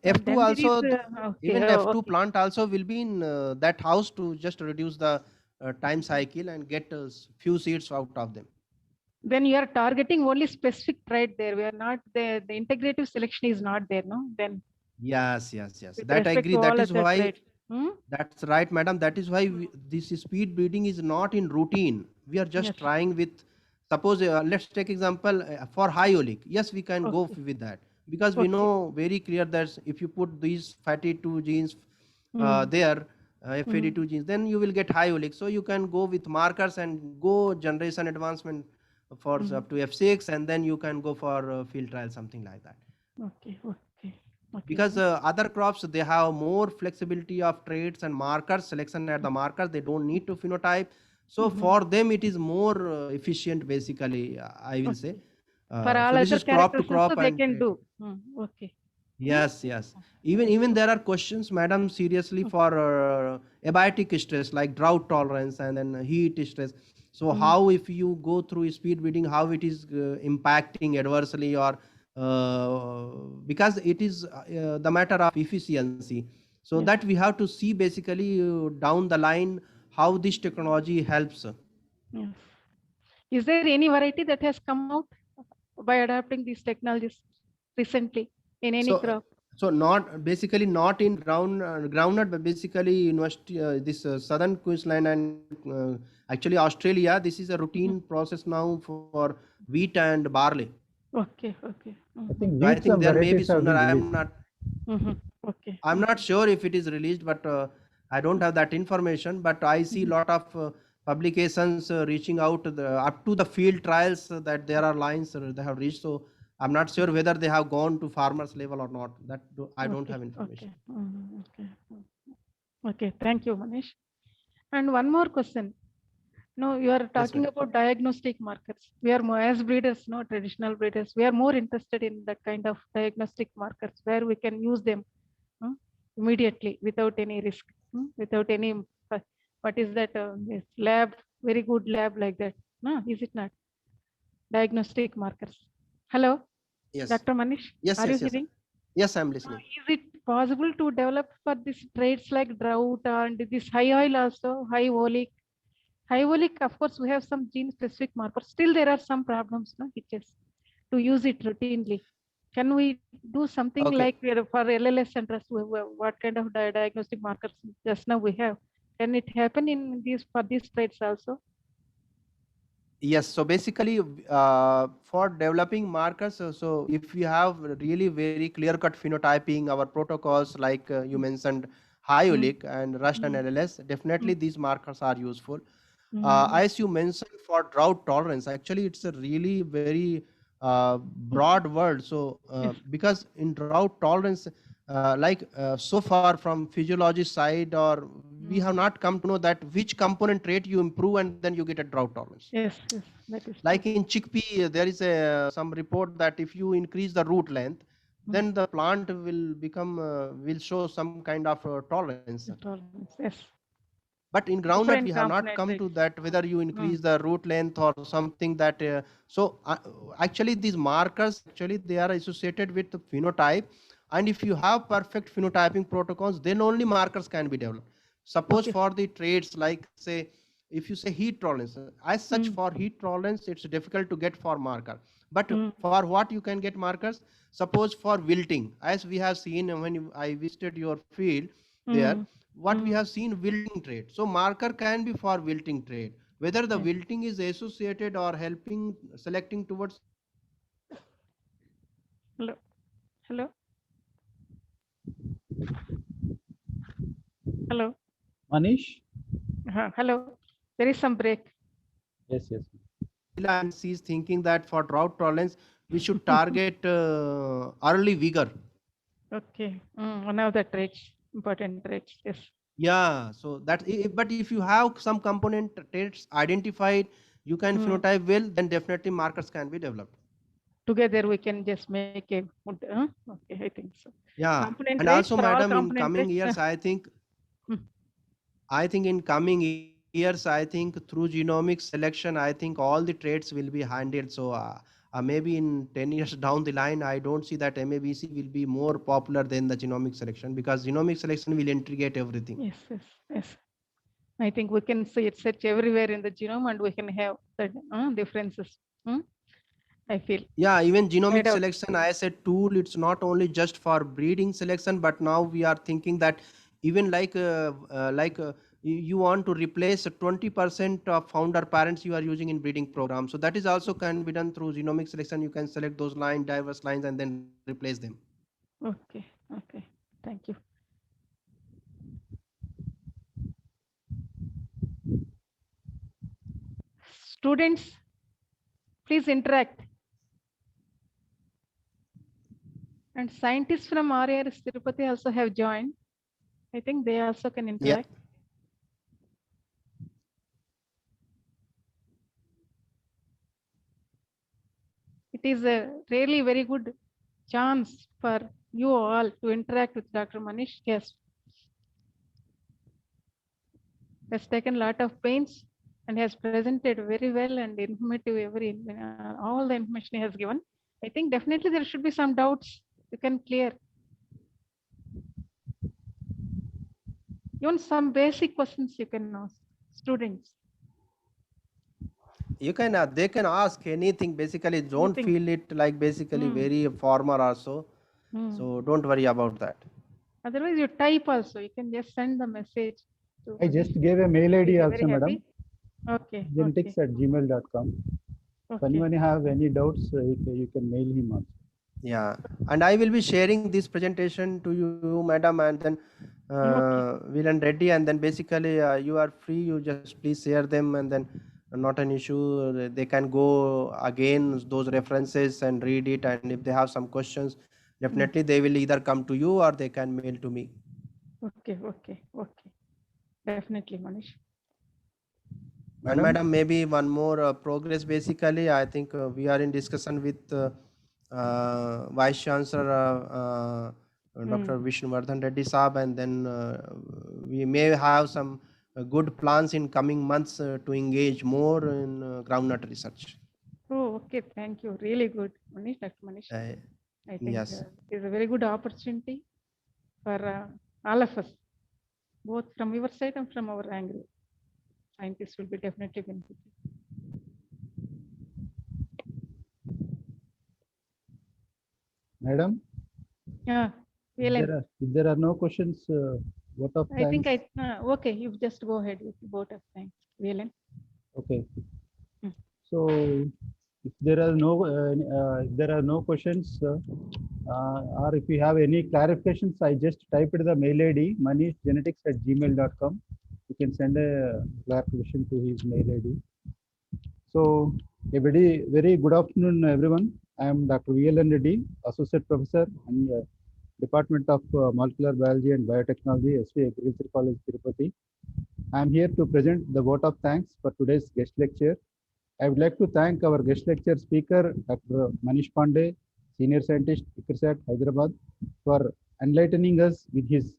F2 Then there is also, okay. even Oh, F2 okay. plant also will be in that house to just reduce the time cycle and get few seeds out of them. Then you are targeting only specific trait there. We are not the integrative selection is not there, no? Then Yes. with That I respect agree. to That all is other why, traits. Hmm? that's right, madam. That is why this speed breeding is not in routine. We are just Yes. trying with, suppose, let's take example for high oleic. Yes, we can go Okay. with that, because we Okay. know very clear that if you put these fatty 2 genes Mm. there, Mm. FAD2 genes, then you will get high oleic. So you can go with markers and go generation advancement for Mm. up to F6, and then you can go for field trial, something like that. Okay. Because other crops, they have more flexibility of traits and markers selection at the markers, they don't need to phenotype, so Mhm. for them it is more efficient basically, I will say. Okay. For all So this other is crop to characters also crop they and can trait. do. Okay. Yes. Even there are questions, madam, seriously, Mm. for abiotic stress like drought tolerance and then heat stress. So Mm. how, if you go through speed breeding, how it is impacting adversely, or because it is the matter of efficiency. So Yes. that we have to see basically down the line how this technology helps. Yes. Is there any variety that has come out by adapting these technologies recently in any So, crop? not basically not in groundnut, but basically university, this southern Queensland and actually Australia. This is a routine Mhm. process now for wheat and barley. Okay. I think So I wheat think some there may be varieties have sooner. been I am released. not. Okay. I'm not sure if it is released, but I don't have that information. But I see a lot of publications reaching out to up to the field trials that there are lines they have reached. So I'm not sure whether they have gone to farmers level or not. I don't have information. Okay. Okay. Thank you, Manish. And one more question. No, you are Yes, talking madam. about diagnostic markers. We are more as breeders, no traditional breeders. We are more interested in that kind of diagnostic markers where we can use them immediately without any risk, without any what is that? Yes, lab, very good lab like that. No, is it not? Diagnostic markers. Hello, Yes. Dr. Manish, are you Yes. hearing? Yes, I'm listening. Is it possible to develop for these traits like drought and this high oil also, high oleic? High oleic, of course, we have some gene specific markers. Still, there are some problems, no, which is to use it routinely. Can we do something Okay. like for LLS and rest, what kind of diagnostic markers just now we have? Can it happen in these for these traits also? Yes, so basically for developing markers, so if we have really very clear-cut phenotyping, our protocols like you mentioned, HiOlic and Rust and LLS, definitely these markers are useful. As you mentioned for drought tolerance, actually it's a really very broad word. So because in drought tolerance, so far from physiology side, or we have not come to know that which component trait you improve and then you get a drought tolerance. Yes, yes, that is Like true. in chickpea, there is a some report that if you increase the root length, then the plant will become will show some kind of tolerance. Tolerance, yes. But in groundnut, we Different have not component come to traits. that whether you increase the root length or something that. Actually, these markers actually they are associated with the phenotype, and if you have perfect phenotyping protocols, then only markers can be developed. Suppose Okay. for the traits like say, if you say heat tolerance, as such for heat tolerance, it's difficult to get for marker. But for what you can get markers, suppose for wilting, as we have seen when I visited your field there, what we have seen wilting trait. So marker can be for wilting trait. Whether the wilting is associated or helping selecting towards. Hello, hello, hello, Manish? hello. There is some break. Yes, yes. And she's thinking that for drought tolerance, we should target early vigor. Okay, one of the traits, important traits. Yes. Yeah, so that but if you have some component traits identified, you can phenotype well, then definitely markers can be developed. Together we can just make a good. Okay, I think so. Yeah, Component and traits also, for all madam, in component coming traits. years, I think in coming years, I think through genomic selection, I think all the traits will be handled. So maybe in 10 years down the line, I don't see that MABC will be more popular than the genomic selection, because genomic selection will integrate everything. Yes, yes, yes. I think we can see it search everywhere in the genome and we can have the differences. I feel. Yeah, even No genomic doubt. selection as a tool, it's not only just for breeding selection, but now we are thinking that even you want to replace 20% of founder parents you are using in breeding program. So that is also can be done through genomic selection. You can select those diverse lines, and then replace them. Okay, okay. Thank you. Students, please interact. And scientists from RARS Tirupati also have joined. I think they also can Yeah. interact. It is a really very good chance for you all to interact with Dr. Manish. Yes. Has taken a lot of pains and has presented very well and informative all the information he has given. I think definitely there should be some doubts you can clear. Even some basic questions you can ask students. You can they can ask anything. Basically, don't Anything. feel it like basically very formal also. So don't worry about that. Otherwise, you type also. You can just send the message. To I Manish. just gave a mail ID He'll be also, very madam. happy. Okay. Genetics@gmail.com. If Okay. anyone have any doubts, you can mail him also. Yeah, and I will be sharing this presentation to you, madam, and then Will and Reddy, and then basically you are free. You just please share them, and then not an issue. They can go again those references and read it, and if they have some questions, definitely they will either come to you or they can mail to me. Okay. Okay. Okay. Definitely, Manish. And madam, maybe one more progress. Basically, I think we are in discussion with Vice Chancellor Dr. Vishnuvardhan Reddy Saab, and then we may have some good plans in coming months to engage more in groundnut research. Oh, okay. Thank you. Really good, Manish, Dr. Manish. I think Yes. it is a very good opportunity for all of us, both from your side and from our angle. Scientists will be definitely benefited. Madam, Yeah, Velan. if there are no questions, vote of I think thanks. okay, you just go ahead with the vote of thanks, Velan. Okay. Hmm. So if there are no questions, or if you have any clarifications, I just typed the mail ID manishgenetics@gmail.com. You can send a clarification to his mail ID. So a very good afternoon, everyone. I am Dr. VLN Reddy, Associate Professor and Department of Molecular Biology and Biotechnology, SV Agriculture College, Tirupati. I am here to present the vote of thanks for today's guest lecture. I would like to thank our guest lecture speaker, Dr. Manish Pandey, Senior Scientist, ICRSAT, Hyderabad, for enlightening us with his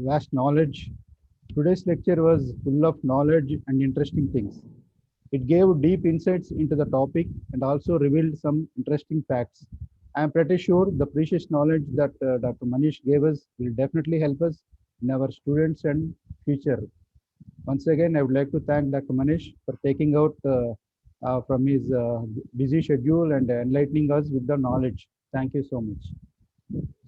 vast knowledge. Today's lecture was full of knowledge and interesting things. It gave deep insights into the topic and also revealed some interesting facts. I am pretty sure the precious knowledge that Dr. Manish gave us will definitely help us in our students and future. Once again, I would like to thank Dr. Manish for taking out from his busy schedule and enlightening us with the knowledge. Thank you so much.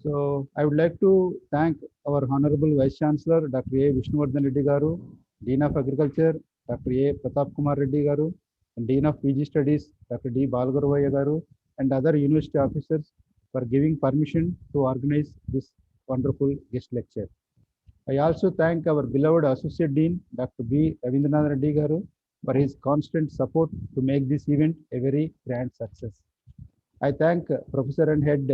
So I would like to thank our Honorable Vice Chancellor, Dr. A. Vishnuvardhan Reddy Garu, Dean of Agriculture, Dr. A. Pratap Kumar Reddy Garu, and Dean of PG Studies, Dr. D. Balgaravaya Garu, and other university officers for giving permission to organize this wonderful guest lecture. I also thank our beloved Associate Dean, Dr. B. Ravindranath Reddy Garu, for his constant support to make this event a very grand success. I thank Professor and Head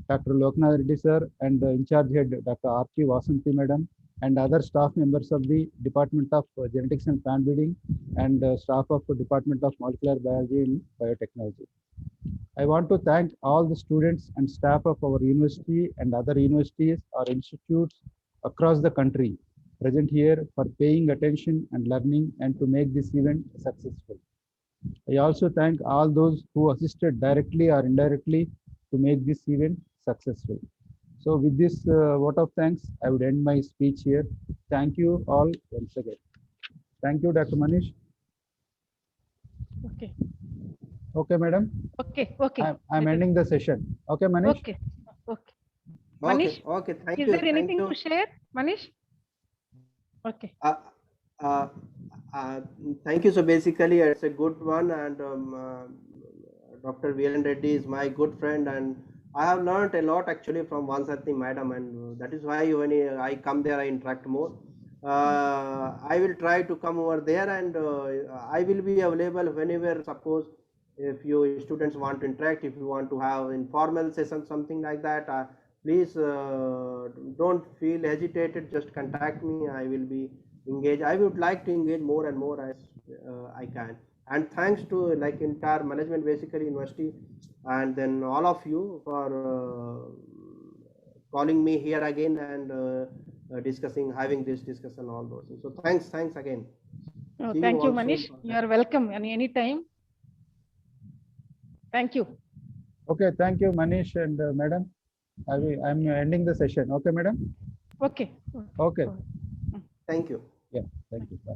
Dr. Loknath Reddy Sir and in charge Head Dr. R.K. Vasanthi Madam and other staff members of the Department of Genetics and Plant Breeding and staff of the Department of Molecular Biology and Biotechnology. I want to thank all the students and staff of our university and other universities or institutes across the country present here for paying attention and learning and to make this event successful. I also thank all those who assisted directly or indirectly to make this event successful. So with this vote of thanks, I would end my speech here. Thank you all once again. Thank you, Dr. Manish. Okay. Okay, madam. Okay. I'm ending the session. Okay, Manish. Okay. Okay, Manish, okay, thank is you, there thank anything you. to share, Manish? Okay. Uh, uh, Thank you. So basically, it's a good one, and Dr. Veeran Reddy is my good friend, and I have learned a lot actually from Vansati Madam, and that is why when I come there, I interact more. I will try to come over there, and I will be available whenever. Suppose if you students want to interact, if you want to have informal session, something like that, please don't feel hesitated. Just contact me. I will be engage. I would like to engage more and more as I can. And thanks to like entire management, basically university, and then all of you for calling me here again and having this discussion, all those things. So thanks again. Oh, See thank you, all soon. Manish. You are welcome any time. Thank you. Okay, thank you, Manish and madam. I'm ending the session. Okay, madam. Okay. Okay. Thank you. Yeah, thank you. Bye.